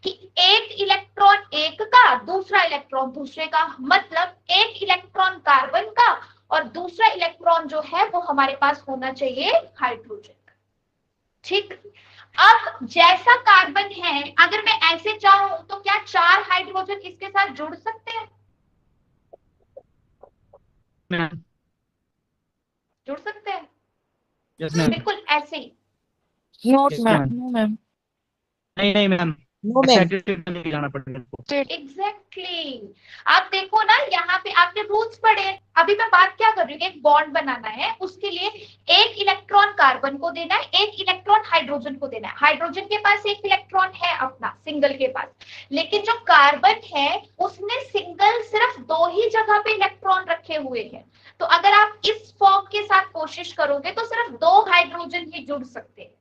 कि एक इलेक्ट्रॉन एक का, दूसरा इलेक्ट्रॉन दूसरे का। मतलब एक इलेक्ट्रॉन कार्बन का और दूसरा इलेक्ट्रॉन जो है वो हमारे पास होना चाहिए हाइड्रोजन का। ठीक, अब जैसा कार्बन है, अगर मैं ऐसे चाहूं तो क्या 4 हाइड्रोजन इसके साथ जुड़ सकते हैं? मैम। जुड़ सकते हैं, यस मैम। बिल्कुल ऐसे ही। Not Yes, ma'am. ma'am. No ma'am. नहीं मैम, No ma'am. एक्साइटेड करने के जाना पड़ेगा आपको। एग्जैक्टली आप देखो ना, यहाँ पे आपने रूल्स पढ़े। अभी मैं बात क्या कर रही हूँ, एक बॉन्ड बनाना है, उसके लिए एक इलेक्ट्रॉन कार्बन को देना है, एक इलेक्ट्रॉन हाइड्रोजन को देना है। हाइड्रोजन के पास एक इलेक्ट्रॉन है अपना सिंगल के पास, लेकिन जो कार्बन है उसने सिंगल सिर्फ 2 ही जगह पे इलेक्ट्रॉन रखे हुए हैं। तो अगर आप इस फॉर्म के साथ कोशिश करोगे तो सिर्फ 2 हाइड्रोजन ही जुड़ सकते हैं।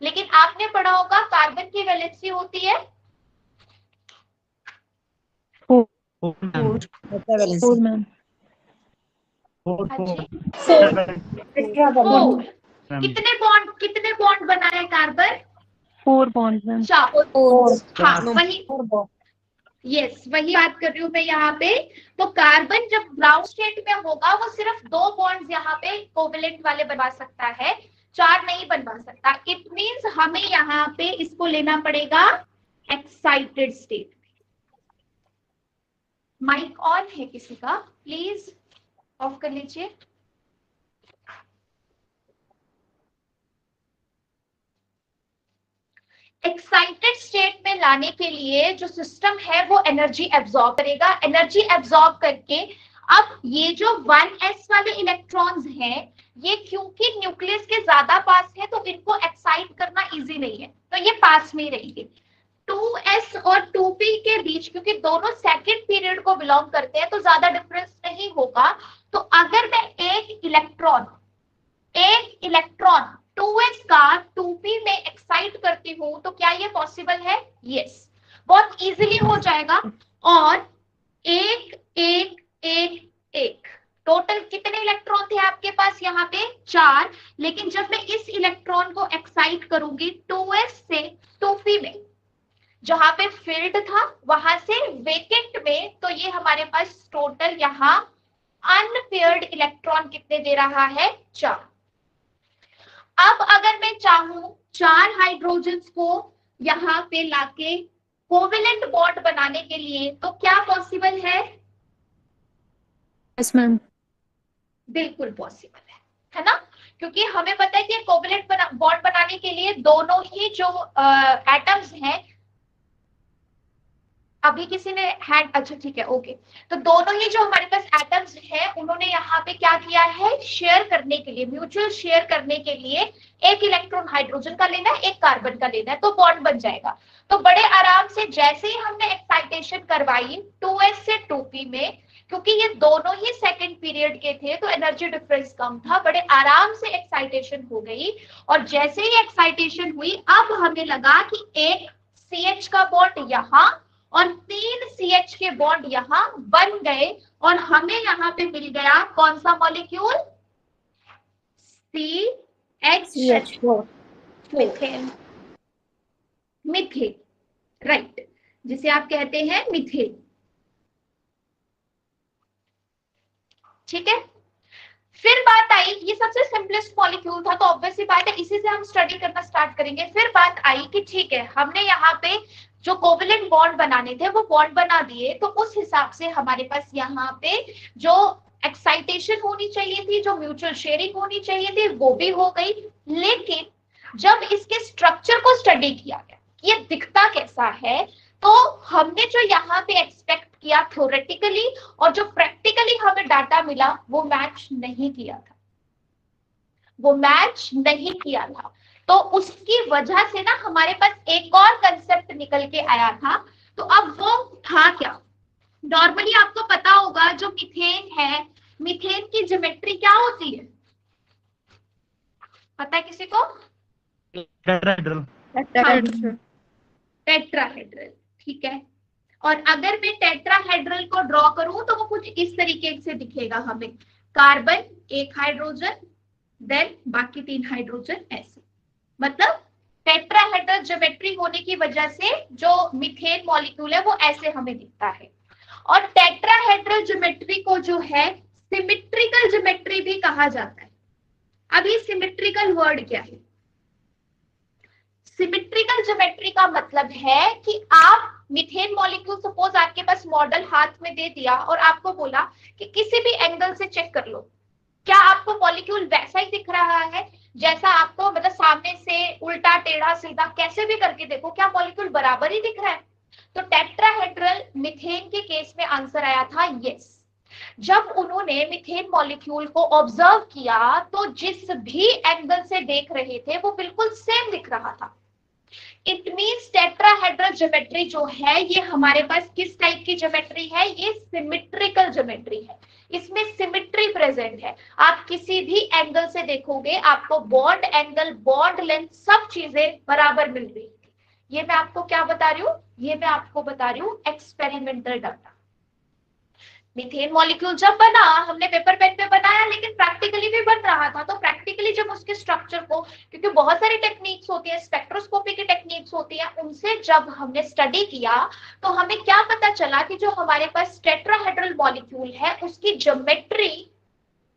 लेकिन आपने पढ़ा होगा कार्बन की वैलेंसी होती है 4 Tetravalence. 4 मैम। 4 4। कितने बॉन्ड बना है कार्बन? 4 bond ma'am. 4। हाँ No. वही, यस वही बात कर रही हूँ मैं यहाँ पे। तो कार्बन जब ग्राउंड स्टेट में होगा वो सिर्फ 2 बॉन्ड्स यहाँ पे कोवेलेंट वाले बनवा सकता है, 4 नहीं बनवा सकता। इट मींस हमें यहाँ पे इसको लेना पड़ेगा एक्साइटेड स्टेट। माइक ऑन है किसी का? प्लीज ऑफ कर लीजिए। एक्साइटेड स्टेट में लाने के लिए जो सिस्टम है वो एनर्जी एब्जॉर्ब करेगा। एनर्जी एब्जॉर्ब करके अब ये जो 1s वाले इलेक्ट्रॉन्स हैं, ये क्योंकि न्यूक्लियस के ज्यादा पास है तो इनको एक्साइट करना इजी नहीं है, तो ये पास में ही रहेंगे। 2s और 2p के बीच, क्योंकि दोनों सेकंड पीरियड को बिलोंग करते हैं, तो ज्यादा डिफरेंस नहीं होगा। तो अगर मैं एक इलेक्ट्रॉन 2s का 2p में एक्साइट करती हूं तो क्या ये पॉसिबल है? यस, बहुत इजीली हो जाएगा। और एक टोटल कितने इलेक्ट्रॉन थे आपके पास यहाँ पे? 4। लेकिन जब मैं इस इलेक्ट्रॉन को एक्साइट करूंगी 2s से 2p में, जहां पे फील्ड था वहां से वेकेंट में, तो ये हमारे पास टोटल यहाँ अनपेयर्ड इलेक्ट्रॉन कितने दे रहा है? 4। अब अगर मैं चाहूं 4 हाइड्रोजन्स को यहाँ पे लाके कोवेलेंट बॉन्ड बनाने के लिए, तो क्या पॉसिबल है? Yes ma'am. बिल्कुल पॉसिबल है ना? क्योंकि हमें पता है कि कोवेलेंट बॉन्ड बनाने के लिए दोनों ही जो एटम्स हैं, अभी किसी ने हैंड, अच्छा ठीक है ओके, तो दोनों ही जो हमारे पास एटम्स हैं उन्होंने यहाँ पे क्या किया है? शेयर करने के लिए, म्यूचुअल शेयर करने के लिए एक इलेक्ट्रॉन हाइड्रोजन का लेना है, एक कार्बन का लेना है, तो बॉन्ड बन जाएगा। तो बड़े आराम से जैसे ही हमने एक्साइटेशन करवाई 2s से 2p में, क्योंकि ये दोनों ही सेकंड पीरियड के थे तो एनर्जी डिफरेंस कम था, बड़े आराम से एक्साइटेशन हो गई। और जैसे ही एक्साइटेशन हुई अब हमें लगा कि एक CH का बॉन्ड यहाँ और 3 CH के बॉन्ड यहाँ बन गए, और हमें यहाँ पे मिल गया कौन सा मॉलिक्यूल? CH4, मिथेन, राइट, जिसे आप कहते हैं मिथेन। ठीक है, फिर बात आई, ये सबसे सिंपलेस्ट मॉलिक्यूल था तो ऑब्वियसली बात है इसी से हम स्टडी करना स्टार्ट करेंगे। फिर बात आई कि ठीक है, हमने यहाँ पे जो कोवेलेंट बॉन्ड बनाने थे वो बॉन्ड बना दिए, तो उस हिसाब से हमारे पास यहाँ पे जो एक्साइटेशन होनी चाहिए थी, जो म्यूचुअल शेयरिंग होनी चाहिए थी, वो भी हो गई। लेकिन जब इसके स्ट्रक्चर को स्टडी किया गया, ये दिखता कैसा है, तो हमने जो यहाँ पे एक्सपेक्ट किया थ्योरेटिकली और जो प्रैक्टिकली हमें डाटा मिला वो मैच नहीं किया था, वो मैच नहीं किया था। तो उसकी वजह से ना हमारे पास एक और कंसेप्ट निकल के आया था। तो अब वो था क्या? नॉर्मली आपको पता होगा जो मीथेन है, मीथेन की ज्योमेट्री क्या होती है? पता है किसी को? टेट्राहेड्रल, ठीक है। और अगर मैं टेट्राहेड्रल को ड्रॉ करूं तो वो कुछ इस तरीके से दिखेगा हमें, कार्बन, एक हाइड्रोजन, देन बाकी 3 हाइड्रोजन, ऐसे। मतलब टेट्राहेड्रल ज्योमेट्री होने की वजह से जो मीथेन मॉलिक्यूल है वो ऐसे हमें दिखता है। और टेट्राहेड्रल ज्योमेट्री को जो है सिमेट्रिकल ज्योमेट्री भी कहा जाता है। अब ये सिमेट्रिकल वर्ड क्या है? सिमेट्रिकल ज्योमेट्री का मतलब है कि आप मीथेन मॉलिक्यूल, सपोज आपके पास मॉडल हाथ में दे दिया और आपको बोला कि किसी भी एंगल से चेक कर लो, क्या आपको मॉलिक्यूल वैसा ही दिख रहा है जैसा आपको, मतलब सामने से उल्टा टेढ़ा सीधा कैसे भी करके देखो, क्या मॉलिक्यूल बराबर ही दिख रहा है? तो टेट्राहेड्रल मीथेन के केस में आंसर आया था यस। जब उन्होंने मीथेन मॉलिक्यूल को ऑब्जर्व किया तो जिस भी एंगल से देख रहे थे वो बिल्कुल सेम दिख रहा था। इट मींस टेट्राहेड्रल ज्योमेट्री जो है ये हमारे पास किस टाइप की ज्योमेट्री है? ये सिमेट्रिकल ज्योमेट्री है, इसमें सिमेट्री प्रेजेंट है। आप किसी भी एंगल से देखोगे आपको बॉन्ड एंगल, बॉन्ड लेंथ, सब चीजें बराबर मिल रही है। ये मैं आपको क्या बता रही हूँ? ये मैं आपको बता रही हूँ एक्सपेरिमेंटल डाटा। मीथेन मॉलिक्यूल जब बना, हमने पेपर पेन पे बनाया, लेकिन प्रैक्टिकली भी बन रहा था। तो प्रैक्टिकली जब उसके स्ट्रक्चर को, क्योंकि बहुत सारी टेक्निक्स होती है, स्पेक्ट्रोस्कोपी की टेक्निक्स होती है, उनसे जब हमने स्टडी किया तो हमें क्या पता चला कि जो हमारे पास टेट्राहेड्रल मॉलिक्यूल है उसकी ज्योमेट्री,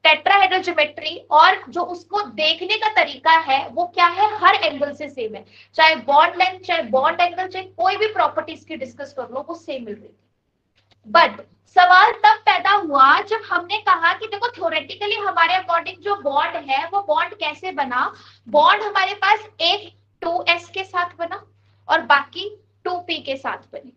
टेट्राहेड्रल ज्योमेट्री और जो उसको देखने का तरीका है वो क्या है, हर एंगल से सेम है। चाहे बॉन्ड लेंथ, चाहे बॉन्ड एंगल, चाहे कोई भी प्रॉपर्टीज की डिस्कस कर लो, वो सेम मिल रही थी। बट सवाल तब पैदा हुआ जब हमने कहा कि देखो थ्योरेटिकली हमारे अकॉर्डिंग जो बॉन्ड है वो बॉन्ड कैसे बना? बॉन्ड हमारे पास एक 2s के साथ बना और बाकी 2p के साथ बने।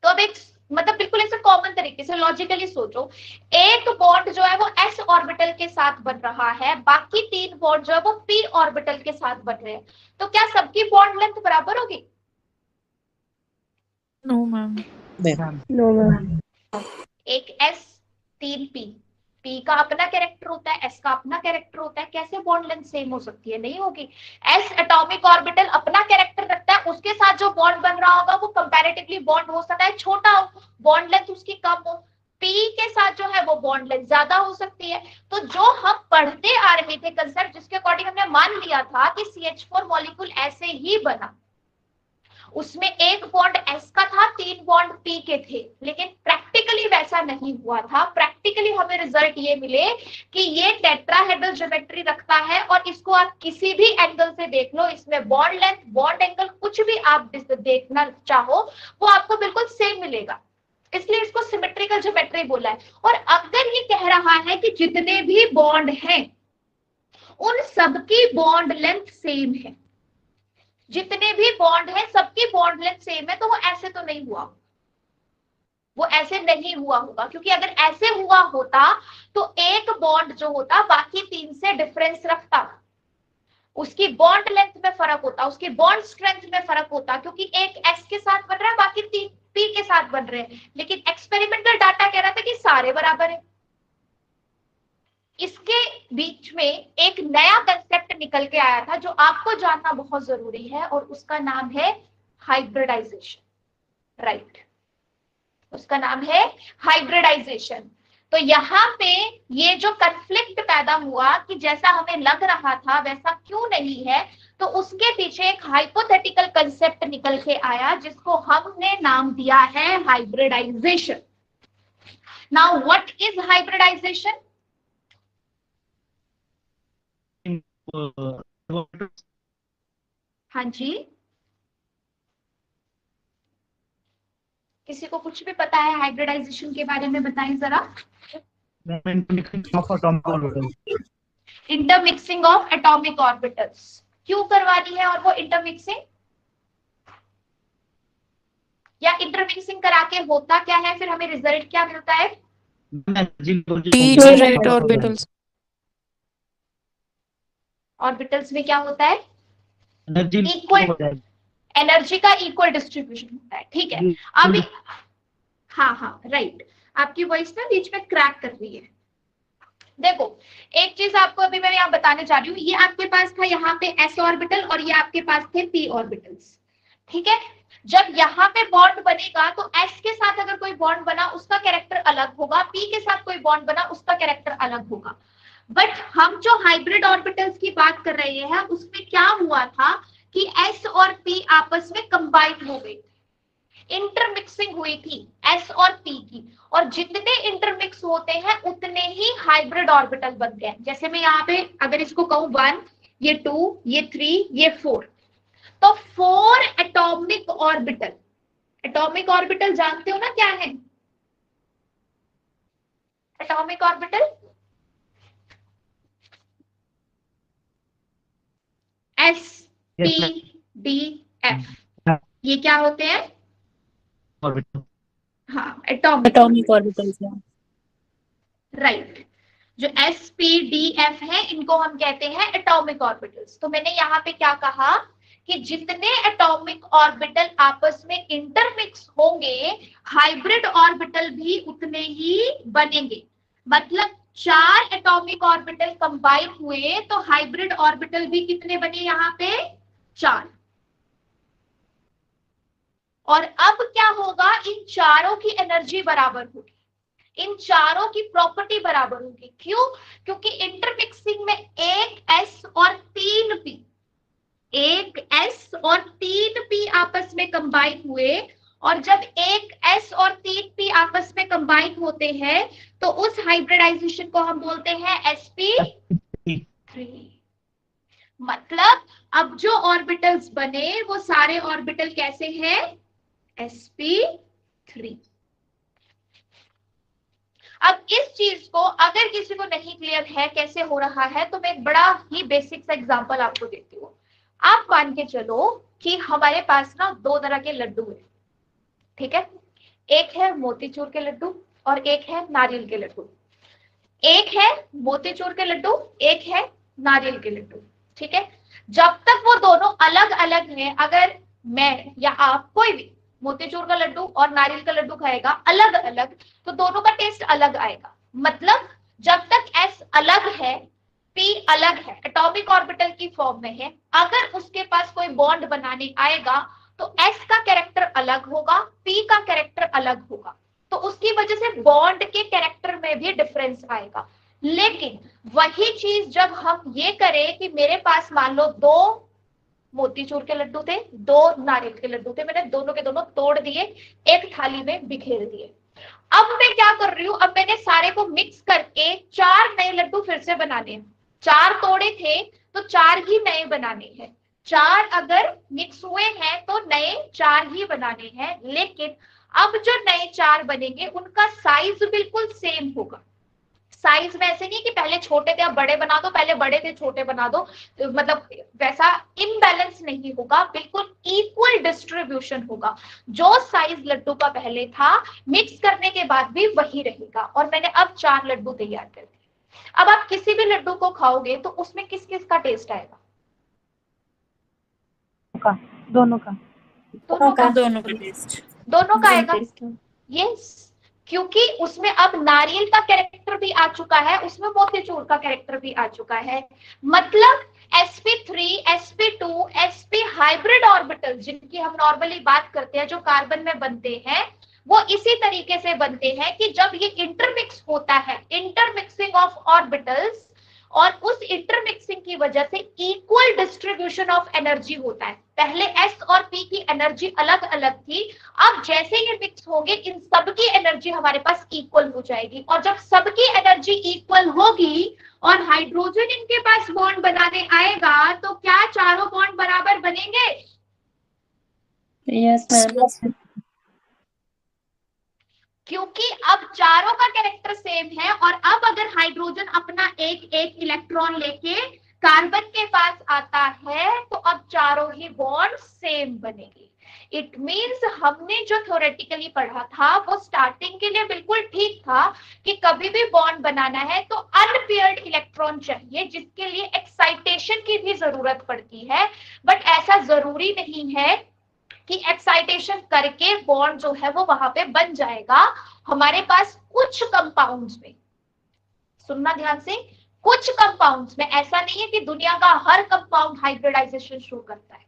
तो अब एक मतलब बिल्कुल ऐसे कॉमन तरीके से लॉजिकली सोचो, एक बॉन्ड जो है वो s ऑर्बिटल के साथ बन रहा है, बाकी 3 बॉन्ड जो है वो p ऑर्बिटल के साथ बन रहे हैं। तो क्या सबकी बॉन्ड लेंथ बराबर होगी? No ma'am. No ma'am. एक s 3 p, p का अपना कैरेक्टर होता है, s का अपना कैरेक्टर होता है, कैसे बॉन्ड लेंथ सेम हो सकती है? नहीं होगी। s एटॉमिक ऑर्बिटल अपना कैरेक्टर रखता है, उसके साथ जो बॉन्ड बन रहा होगा वो कंपैरेटिवली बॉन्ड हो सकता है छोटा हो, बॉन्ड लेंथ उसकी कम हो, p के साथ जो है वो बॉन्ड लेंथ ज्यादा हो सकती है। तो जो हम पढ़ते आ रहे थे कंसेप्ट, जिसके अकॉर्डिंग हमने मान लिया था कि CH4 मॉलिक्यूल ऐसे ही बना, उसमें एक बॉन्ड s का था, 3 बॉन्ड p के थे, लेकिन प्रैक्टिकली वैसा नहीं हुआ था। प्रैक्टिकली हमें रिजल्ट ये मिले कि ये टेट्राहेड्रल ज्योमेट्री रखता है और इसको आप किसी भी एंगल से देख लो, इसमें बॉन्ड लेंथ, बॉन्ड एंगल कुछ भी आप देखना चाहो वो आपको बिल्कुल सेम मिलेगा, इसलिए इसको सिमेट्रिकल ज्योमेट्री बोला है। और अगर ये कह रहा है कि जितने भी बॉन्ड हैं उन सबकी बॉन्ड लेंथ सेम है, जितने भी बॉन्ड है सबकी बॉन्ड लेंथ सेम है, तो वो ऐसे तो नहीं हुआ, वो ऐसे नहीं हुआ होगा, क्योंकि अगर ऐसे हुआ होता तो एक बॉन्ड जो होता बाकी 3 से डिफरेंस रखता, उसकी बॉन्ड लेंथ में फर्क होता, उसकी बॉन्ड स्ट्रेंथ में फर्क होता, क्योंकि एक s के साथ बन रहा है, बाकी 3 p के साथ बन रहे हैं। लेकिन एक्सपेरिमेंटल डाटा कह रहा था कि सारे बराबर है। इसके बीच में एक नया कंसेप्ट निकल के आया था जो आपको जानना बहुत जरूरी है, और उसका नाम है हाइब्रिडाइजेशन। राइट, उसका नाम है हाइब्रिडाइजेशन। तो यहाँ पे ये जो कन्फ्लिक्ट पैदा हुआ कि जैसा हमें लग रहा था वैसा क्यों नहीं है, तो उसके पीछे एक हाइपोथेटिकल कंसेप्ट निकल के आया जिसको हमने नाम दिया है hybridisation. Now what is hybridisation? हाँ जी, किसी को कुछ भी पता है हाइब्रिडाइजेशन के बारे में? बताएं जरा। इंटरमिक्सिंग ऑफ एटॉमिक ऑर्बिटल्स क्यों करवानी है? और वो इंटरमिक्सिंग या इंटरमिक्सिंग करा के होता क्या है, फिर हमें रिजल्ट क्या मिलता है? Right orbitals. ऑर्बिटल्स में क्या होता है? इक्वल एनर्जी का इक्वल डिस्ट्रीब्यूशन होता है। ठीक है, अभी हाँ राइट, आपकी वॉइस ना बीच में क्रैक कर रही है। देखो एक चीज आपको अभी मैं यहाँ बताने जा रही हूँ, ये आपके पास था यहाँ पे s ऑर्बिटल और ये आपके पास थे p ऑर्बिटल्स। ठीक है, जब यहाँ पे बॉन्ड बनेगा तो s के साथ अगर कोई बॉन्ड बना उसका कैरेक्टर अलग होगा, p के साथ कोई बॉन्ड बना उसका कैरेक्टर अलग होगा। बट हम जो हाइब्रिड ऑर्बिटल्स की बात कर रहे हैं उसमें क्या हुआ था कि s और p आपस में कंबाइन हो गई, इंटरमिक्सिंग हुई थी s और p की, और जितने इंटरमिक्स होते हैं उतने ही हाइब्रिड ऑर्बिटल बनते हैं। जैसे मैं यहाँ पे अगर इसको कहूं 1, ये 2, ये 3, ये 4, तो 4 एटॉमिक ऑर्बिटल। एटॉमिक ऑर्बिटल जानते हो ना क्या है? एटॉमिक ऑर्बिटल SPDF, ये क्या होते हैं? ऑर्बिटल। हाँ, एटॉमिक एटॉमिक ऑर्बिटल्स। राइट। जो SPDF है इनको हम कहते हैं एटॉमिक ऑर्बिटल्स। तो मैंने यहाँ पे क्या कहा कि जितने एटॉमिक ऑर्बिटल आपस में इंटरमिक्स होंगे हाइब्रिड ऑर्बिटल भी उतने ही बनेंगे। मतलब 4 एटॉमिक ऑर्बिटल कंबाइन हुए तो हाइब्रिड ऑर्बिटल भी कितने बने यहाँ पे? 4। और अब क्या होगा, इन चारों की एनर्जी बराबर होगी, इन चारों की प्रॉपर्टी बराबर होगी। क्यों? क्योंकि इंटरमिक्सिंग में 1 S और 3 P, 1 S और 3 P आपस में कंबाइन हुए, और जब 1 S और 3 P आपस में कंबाइन होते हैं तो उस हाइब्रिडाइजेशन को हम बोलते हैं sp3। मतलब अब जो ऑर्बिटल्स बने वो सारे ऑर्बिटल कैसे हैं? sp3। अब इस चीज को अगर किसी को नहीं क्लियर है कैसे हो रहा है तो मैं एक बड़ा ही बेसिक सा एग्जांपल आपको देती हूँ। आप मान के चलो कि हमारे पास ना 2 तरह के लड्डू है, ठीक है? एक है मोतीचूर के लड्डू और एक है नारियल के लड्डू। एक है मोतीचूर के लड्डू, एक है नारियल के लड्डू, ठीक है? जब तक वो दोनों अलग अलग हैं, अगर मैं या आप कोई भी मोतीचूर का लड्डू और नारियल का लड्डू खाएगा अलग अलग तो दोनों का टेस्ट अलग आएगा। मतलब जब तक S अलग है, P अलग है, एटॉमिक ऑर्बिटल की फॉर्म में है, अगर उसके पास कोई बॉन्ड बनाने आएगा तो S का कैरेक्टर अलग होगा, P का कैरेक्टर अलग होगा, तो उसकी वजह से बॉन्ड के कैरेक्टर में भी डिफरेंस आएगा। लेकिन वही चीज जब हम ये करें कि मेरे पास मान लो 2 मोतीचूर के लड्डू थे, 2 नारियल के लड्डू थे, मैंने दोनों के दोनों तोड़ दिए, एक थाली में बिखेर दिए। अब मैं क्या कर रही हूं, अब मैंने सारे को मिक्स करके 4 नए लड्डू फिर से बनाने हैं। 4 तोड़े थे तो 4 ही नए बनाने हैं। 4 अगर मिक्स हुए हैं तो नए 4 ही बनाने हैं। लेकिन अब जो नए 4 बनेंगे उनका साइज बिल्कुल सेम होगा। साइज में ऐसे नहीं कि पहले छोटे थे अब बड़े बना दो, पहले बड़े थे छोटे बना दो, मतलब वैसा इम्बैलेंस नहीं होगा, बिल्कुल इक्वल डिस्ट्रीब्यूशन होगा। जो साइज लड्डू का पहले था मिक्स करने के बाद भी वही रहेगा। और मैंने अब 4 लड्डू तैयार कर दिए। अब आप किसी भी लड्डू को खाओगे तो उसमें किस किस का टेस्ट आएगा? दोनों का आएगा। यस, क्योंकि उसमें अब नारियल का कैरेक्टर भी आ चुका है, उसमें मोतीचूर का कैरेक्टर भी आ चुका है। मतलब sp3, sp2, sp hybrid orbital जिनकी हम नॉर्मली बात करते हैं जो कार्बन में बनते हैं, वो इसी तरीके से बनते हैं कि जब ये इंटरमिक्स होता है, इंटरमिक्सिंग ऑफ ऑर्बिटल्स, और उस इंटरमिक्सिंग की वजह से इक्वल डिस्ट्रीब्यूशन ऑफ एनर्जी होता है। पहले S और P की एनर्जी अलग अलग थी, अब जैसे ये मिक्स होंगे इन सबकी एनर्जी हमारे पास इक्वल हो जाएगी। और जब सबकी एनर्जी इक्वल होगी और हाइड्रोजन इनके पास बॉन्ड बनाने आएगा तो क्या चारों बॉन्ड बराबर बनेंगे? Yes ma'am. क्योंकि अब चारों का कैरेक्टर सेम है, और अब अगर हाइड्रोजन अपना एक एक इलेक्ट्रॉन लेके कार्बन के पास आता है तो अब चारों ही बॉन्ड सेम बनेगी। इट मींस हमने जो थ्योरेटिकली पढ़ा था वो स्टार्टिंग के लिए बिल्कुल ठीक था कि कभी भी बॉन्ड बनाना है तो अनपेयर्ड इलेक्ट्रॉन चाहिए, जिसके लिए एक्साइटेशन की भी जरूरत पड़ती है। बट ऐसा जरूरी नहीं है कि एक्साइटेशन करके बॉन्ड जो है वो वहां पे बन जाएगा। हमारे पास कुछ कंपाउंड्स में, सुनना ध्यान से, कुछ कंपाउंड्स में, ऐसा नहीं है कि दुनिया का हर कंपाउंड हाइब्रिडाइजेशन शो करता है,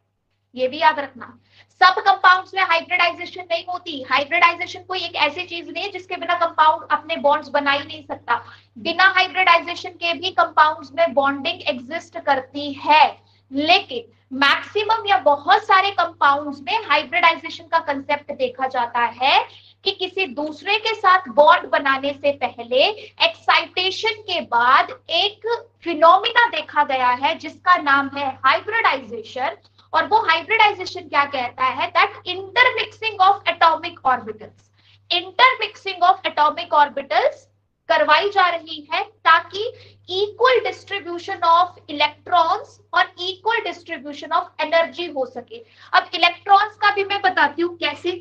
ये भी याद रखना। सब कंपाउंड्स में हाइब्रिडाइजेशन नहीं होती। हाइब्रिडाइजेशन कोई एक ऐसी चीज नहीं है जिसके बिना कंपाउंड अपने बॉन्ड्स बना ही नहीं सकता। बिना हाइब्रिडाइजेशन के भी कंपाउंड्स में बॉन्डिंग एग्जिस्ट करती है, लेकिन मैक्सिमम या बहुत सारे कंपाउंड्स में हाइब्रिडाइजेशन का कंसेप्ट देखा जाता है कि किसी दूसरे के साथ बॉन्ड बनाने से पहले एक्साइटेशन के बाद एक फिनोमिना देखा गया है जिसका नाम है हाइब्रिडाइजेशन। और वो हाइब्रिडाइजेशन क्या कहता है? That intermixing of atomic orbitals, intermixing of atomic orbitals करवाई जा रही है ताकि इक्वल डिस्ट्रीब्यूशन ऑफ इलेक्ट्रॉन्स और इक्वल डिस्ट्रीब्यूशन ऑफ एनर्जी हो सके। अब इलेक्ट्रॉन्स का भी मैं बताती हूँ कैसे।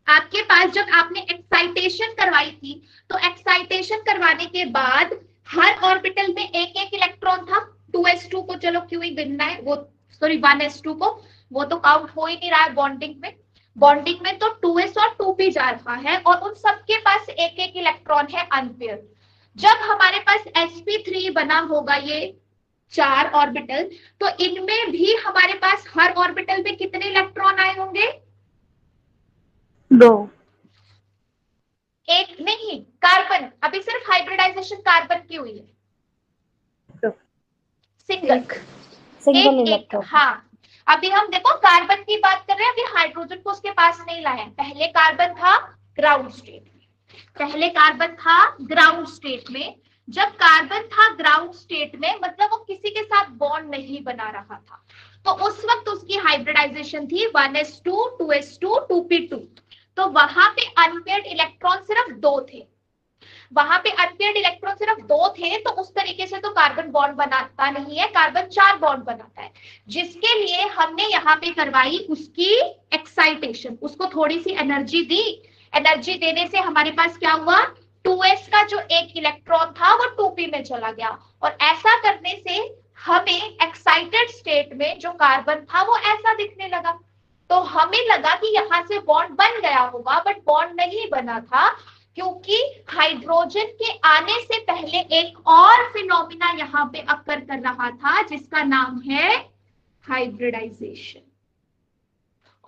आपके पास जब आपने एक्साइटेशन करवाई थी तो एक्साइटेशन करवाने के बाद हर ऑर्बिटल में एक एक इलेक्ट्रॉन था। 2s2 को चलो क्यों ही गिनना है, वो सॉरी 1s2 को, वो तो काउंट हो ही नहीं रहा है बॉन्डिंग में। बॉन्डिंग में तो 2s और 2p जा रहा है और उन सबके पास एक एक इलेक्ट्रॉन है अनपेयर। जब हमारे पास sp3 बना होगा ये 4 ऑर्बिटल, तो इनमें भी हमारे पास हर ऑर्बिटल में कितने इलेक्ट्रॉन आए होंगे? 2। एक नहीं, कार्बन, अभी सिर्फ हाइब्रिडाइजेशन कार्बन की हुई है, सिंगल सिंगल एक इलेक्ट्रॉन। हाँ, अभी हम देखो कार्बन की बात कर रहे हैं, अभी हाइड्रोजन को उसके पास नहीं लाए। पहले कार्बन था ग्राउंड स्टेट में, पहले कार्बन था ग्राउंड स्टेट में। जब कार्बन था ग्राउंड स्टेट में मतलब वो किसी के साथ बॉन्ड नहीं बना रहा था, तो उस वक्त उसकी हाइब्रिडाइजेशन थी 1s2 2s2 2p2। तो वहां पे अनपेयर्ड इलेक्ट्रॉन सिर्फ 2 थे, वहां पे अनपेयर्ड इलेक्ट्रॉन सिर्फ 2 थे। तो उस तरीके से तो कार्बन बॉन्ड बनाता नहीं है, कार्बन 4 बॉन्ड बनाता है, जिसके लिए हमने यहाँ पे करवाई उसकी एक्साइटेशन, उसको थोड़ी सी एनर्जी दी। एनर्जी देने से हमारे पास क्या हुआ? 2s का जो एक इलेक्ट्रॉन था वो 2p में चला गया, और ऐसा करने से हमें एक्साइटेड स्टेट में जो कार्बन था वो ऐसा दिखने लगा। तो हमें लगा कि यहाँ से बॉन्ड बन गया होगा, बट बॉन्ड नहीं बना था, क्योंकि हाइड्रोजन के आने से पहले एक और फिनोमिना यहाँ पे अकर कर रहा था जिसका नाम है हाइब्रिडाइजेशन।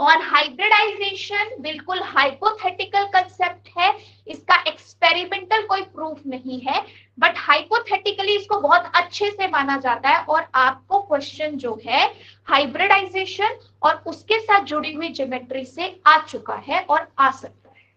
और हाइब्रिडाइजेशन बिल्कुल हाइपोथेटिकल कंसेप्ट है, इसका एक्सपेरिमेंटल कोई प्रूफ नहीं है, बट हाइपोथेटिकली इसको बहुत अच्छे से माना जाता है। और आपको क्वेश्चन जो है हाइब्रिडाइजेशन और उसके साथ जुड़ी हुई ज्योमेट्री से आ चुका है और आ सकता है।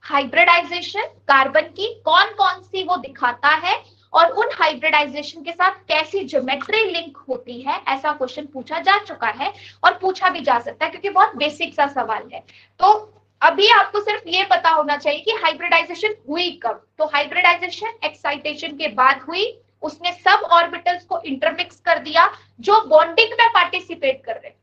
हाइब्रिडाइजेशन कार्बन की कौन कौन सी वो दिखाता है और उन हाइब्रिडाइजेशन के साथ कैसी ज्योमेट्री लिंक होती है, ऐसा क्वेश्चन पूछा जा चुका है और पूछा भी जा सकता है क्योंकि बहुत बेसिक सा सवाल है। तो अभी आपको सिर्फ ये पता होना चाहिए कि हाइब्रिडाइजेशन हुई कब। तो हाइब्रिडाइजेशन एक्साइटेशन के बाद हुई, उसने सब ऑर्बिटल्स को इंटरमिक्स कर दिया जो बॉन्डिंग में पार्टिसिपेट कर रहे हैं।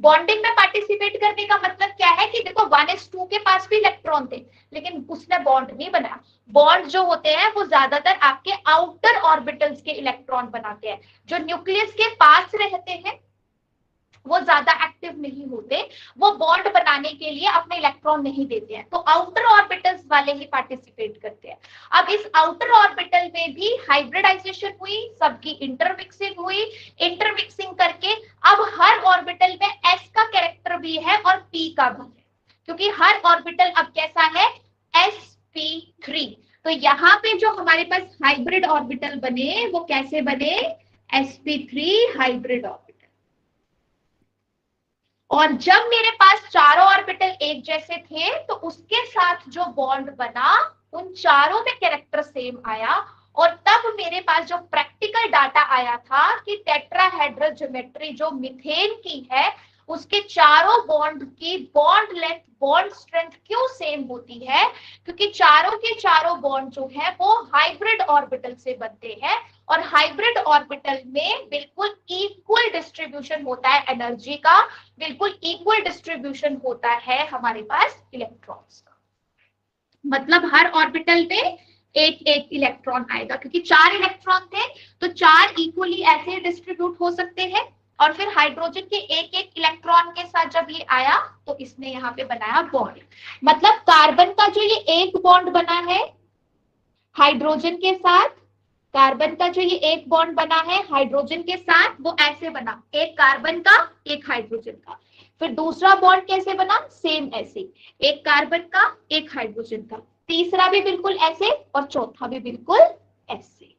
बॉन्डिंग में पार्टिसिपेट करने का मतलब क्या है कि देखो 1s2 के पास भी इलेक्ट्रॉन थे लेकिन उसने बॉन्ड नहीं बनाया। बॉन्ड जो होते हैं वो ज्यादातर आपके आउटर ऑर्बिटल्स के इलेक्ट्रॉन बनाते हैं, जो न्यूक्लियस के पास रहते हैं वो ज्यादा एक्टिव नहीं होते, वो बॉन्ड बनाने के लिए अपने इलेक्ट्रॉन नहीं देते हैं, तो आउटर ऑर्बिटल्स वाले ही पार्टिसिपेट करते हैं। अब इस आउटर ऑर्बिटल में भी हाइब्रिडाइजेशन हुई, सबकी इंटरमिक्सिंग हुई, इंटरमिक्सिंग करके अब हर ऑर्बिटल में s का कैरेक्टर भी है और p का भी है, क्योंकि हर ऑर्बिटल अब कैसा है? sp3। तो यहाँ पे जो हमारे पास हाइब्रिड ऑर्बिटल बने वो कैसे बने? sp3 hybrid orbital. और जब मेरे पास चारों ऑर्बिटल एक जैसे थे तो उसके साथ जो बॉन्ड बना उन चारों में कैरेक्टर सेम आया, और तब मेरे पास जो प्रैक्टिकल डाटा आया था कि टेट्राहेड्रल ज्योमेट्री जो मीथेन की है उसके चारों बॉन्ड की बॉन्ड लेंथ बॉन्ड स्ट्रेंथ क्यों सेम होती है? क्योंकि चारों के चारों बॉन्ड जो है वो हाइब्रिड ऑर्बिटल से बनते हैं, और हाइब्रिड ऑर्बिटल में बिल्कुल इक्वल डिस्ट्रीब्यूशन होता है एनर्जी का, बिल्कुल इक्वल डिस्ट्रीब्यूशन होता है हमारे पास इलेक्ट्रॉन्स का। मतलब हर ऑर्बिटल में एक एक इलेक्ट्रॉन आएगा, क्योंकि 4 इलेक्ट्रॉन थे तो 4 इक्वली ऐसे डिस्ट्रीब्यूट हो सकते हैं। और फिर हाइड्रोजन के एक एक इलेक्ट्रॉन के साथ जब ये आया तो इसने यहाँ पे बनाया बॉन्ड। मतलब कार्बन का जो ये एक बॉन्ड बना है हाइड्रोजन के साथ, कार्बन का जो ये एक बॉन्ड बना है हाइड्रोजन के साथ वो ऐसे बना, एक कार्बन का एक हाइड्रोजन का। फिर दूसरा बॉन्ड कैसे बना? सेम ऐसे, एक कार्बन का एक हाइड्रोजन का, तीसरा भी बिल्कुल ऐसे और चौथा भी बिल्कुल ऐसे।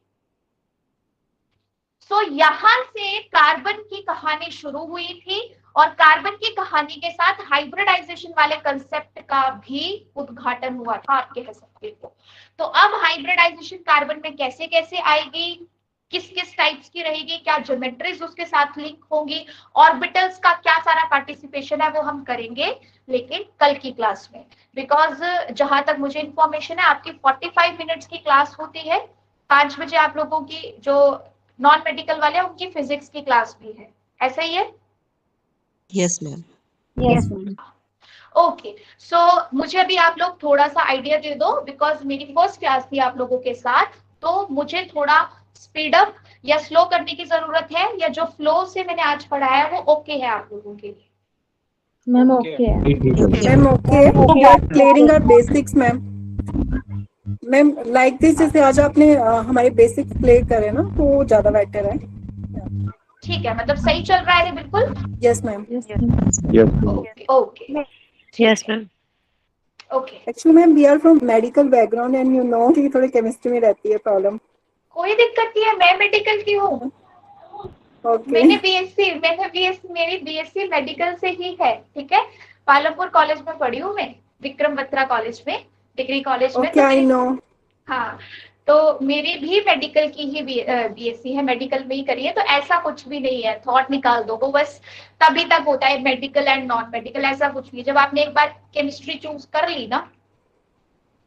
सो यहां से कार्बन की कहानी शुरू हुई थी और कार्बन की कहानी के साथ हाइब्रिडाइजेशन वाले कंसेप्ट का भी उद्घाटन हुआ था, आप कह सकते हो। तो अब हाइब्रिडाइजेशन कार्बन में कैसे कैसे आएगी, किस किस टाइप्स की रहेगी, क्या ज्योमेट्रीज उसके साथ लिंक होंगी, ऑर्बिटल्स का क्या सारा पार्टिसिपेशन है, वो हम करेंगे लेकिन कल की क्लास में। बिकॉज जहां तक मुझे इंफॉर्मेशन है आपकी 45 मिनट्स की क्लास होती है। 5 बजे आप लोगों की जो नॉन मेडिकल वाले हैं उनकी फिजिक्स की क्लास भी है, ऐसा ही है? Yes, ma'am. Yes ma'am. Okay, so मुझे अभी आप लोग थोड़ा सा आइडिया दे दो, बिकॉज मेरी फर्स्ट क्लास थी आप लोगों के साथ, तो मुझे थोड़ा स्पीड अप या स्लो करने की जरूरत है, या जो फ्लो से मैंने आज पढ़ाया वो ओके है आप लोगों के लिए? मैम ओके है। Ma'am okay, we are clearing our basics ma'am. Ma'am like this, जैसे आज आपने हमारे बेसिक्स क्लियर करे ना, तो वो ज्यादा बेटर है। ठीक है, मतलब सही चल रहा है बिल्कुल? Yes ma'am. Okay okay yes ma'am. Okay, actually ma'am we are from medical background and you know कि थोड़ी केमिस्ट्री में रहती है प्रॉब्लम। कोई दिक्कत नहीं है, मैं मेडिकल की हूँ। ओके। मेरी बीएससी मेरी बीएससी मेडिकल से ही है, ठीक है। पालमपुर कॉलेज में पढ़ी हूँ मैं, विक्रम बत्रा कॉलेज में, डिग्री कॉलेज में। Okay, I know. हाँ, तो मेरी भी मेडिकल की ही बीएससी है, मेडिकल में ही करी है, तो ऐसा कुछ भी नहीं है, थॉट निकाल दो वो बस। तभी तक होता है मेडिकल एंड नॉन मेडिकल, ऐसा कुछ नहीं। जब आपने एक बार केमिस्ट्री चूज कर ली ना,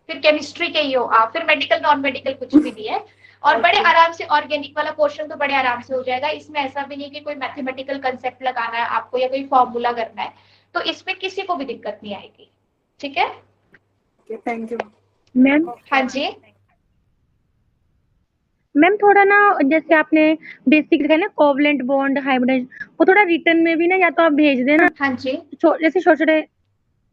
फिर केमिस्ट्री के ही हो आप, फिर मेडिकल नॉन मेडिकल कुछ भी नहीं है। और बड़े आराम से ऑर्गेनिक वाला पोर्शन तो बड़े आराम से हो जाएगा। इसमें ऐसा भी नहीं कि कोई मैथमेटिकल कंसेप्ट लगाना है आपको या कोई फॉर्मूला करना है, तो इसमें किसी को भी दिक्कत नहीं आएगी, ठीक है। ओके, थैंक यू मैम हाँ जी, मैम थोड़ा ना, जैसे आपने बेसिक लिखा है ना कोवलेंट बॉन्ड हाइब्रिड, वो थोड़ा रिटर्न में भी ना या तो आप भेज देना। हाँ जी, जैसे छोटे छोटे,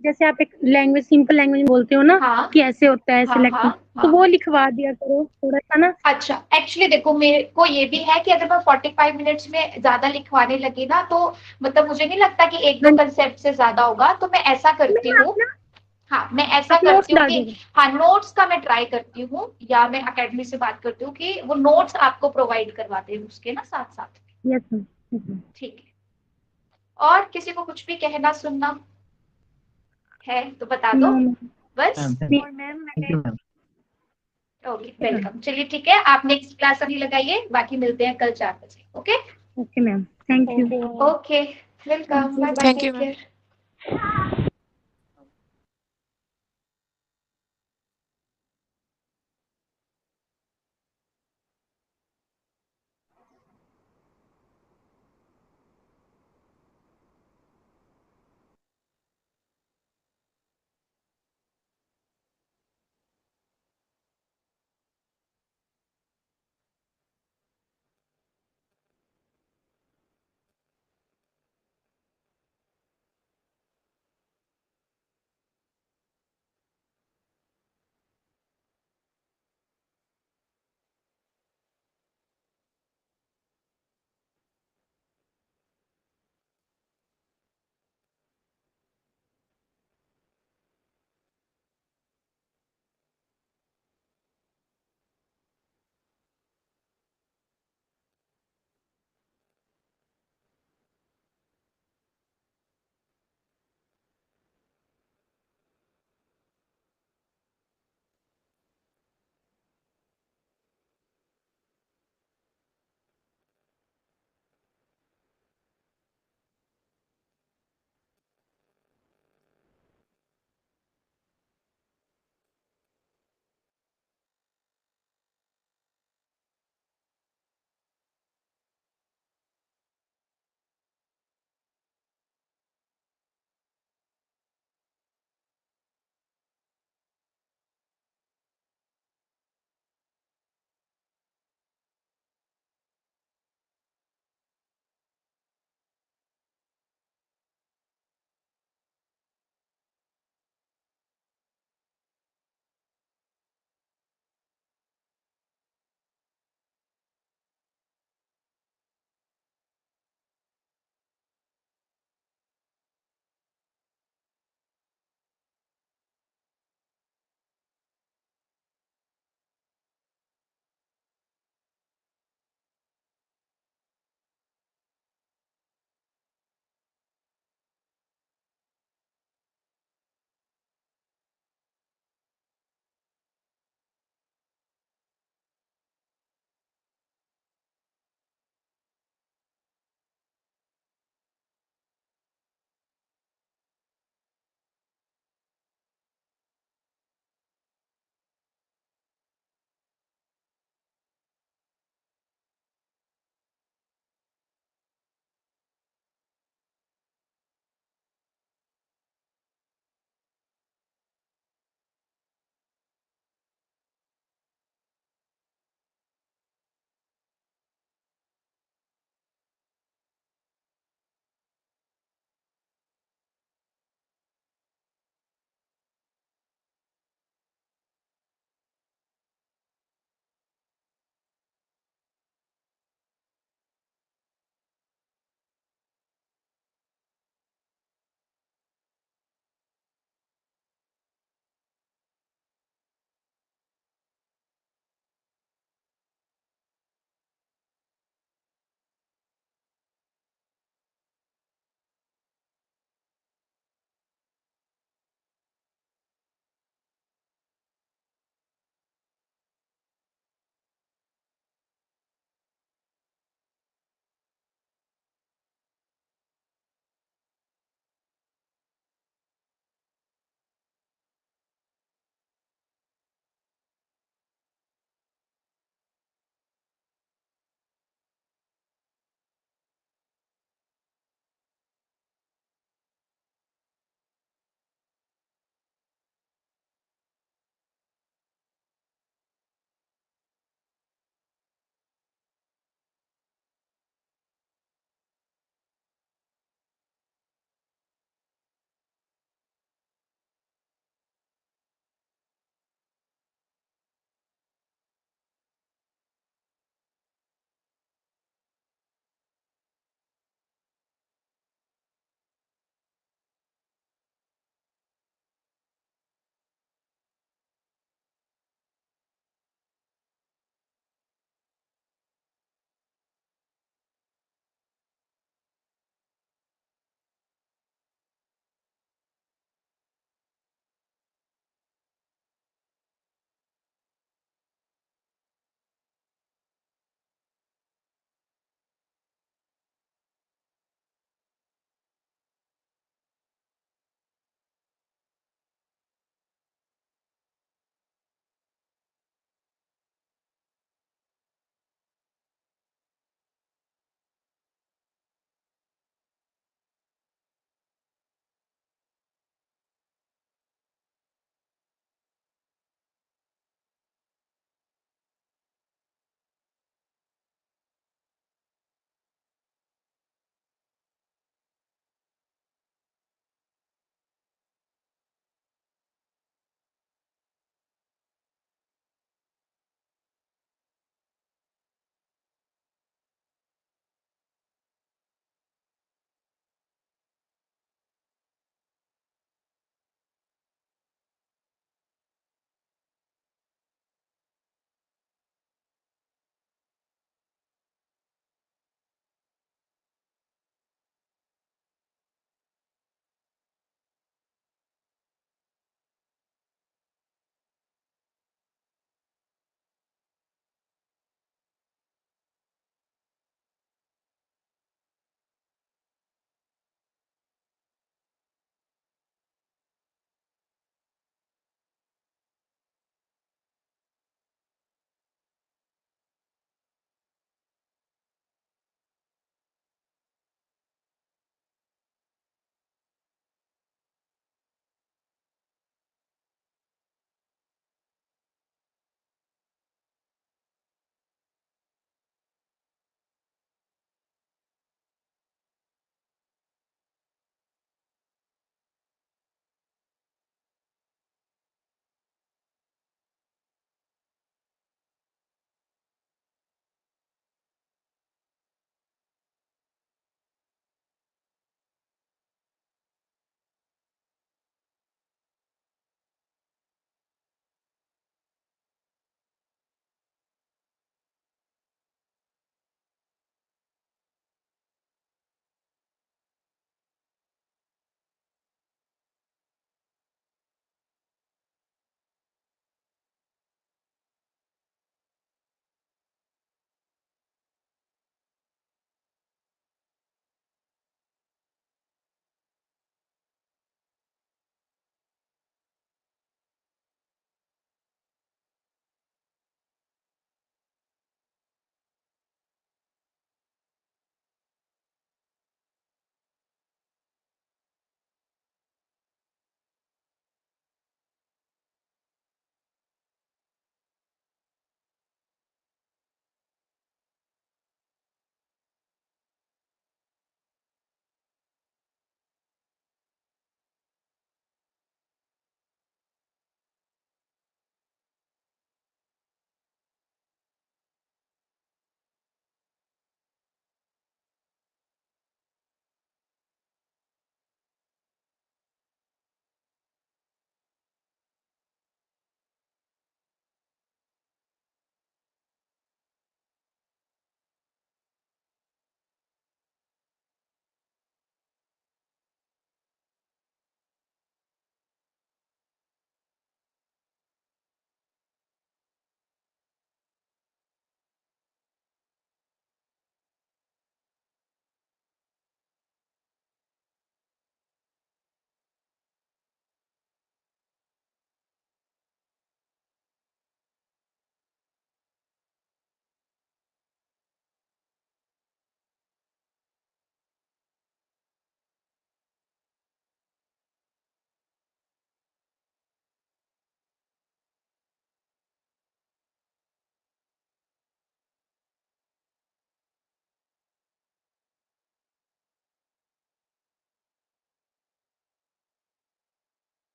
जैसे आप एक लैंग्वेज सिंपल लैंग्वेज बोलते हो ना हाँ कि ऐसे होता है हाँ सिलेक्ट, हाँ तो हाँ। वो लिखवा दिया करो थोड़ा सा ना। अच्छा, एक्चुअली देखो मेरे को ये भी है कि अगर मैं 45 मिनट्स में ज्यादा लिखवाने लगी ना, तो मतलब मुझे नहीं लगता कि एक दो कंसेप्ट से ज्यादा होगा, तो मैं ऐसा करती हूँ। हाँ, मैं ऐसा आप नोट्स करती हूँ डाल कि दीजिए। हाँ, नोट्स का मैं ट्राई करती हूँ, या मैं अकेडमी से बात करती हूँ कि वो नोट्स आपको प्रोवाइड करवाते हैं उसके ना साथ साथ, यस मैम। ठीक है। और किसी को कुछ भी कहना सुनना है तो बता दो बस। Okay, welcome. चलिए ठीक है, आप नेक्स्ट क्लास अभी लगाइए, बाकी मिलते हैं कल 4 बजे। Okay okay ma'am, thank you. Okay, welcome, bye bye, take care.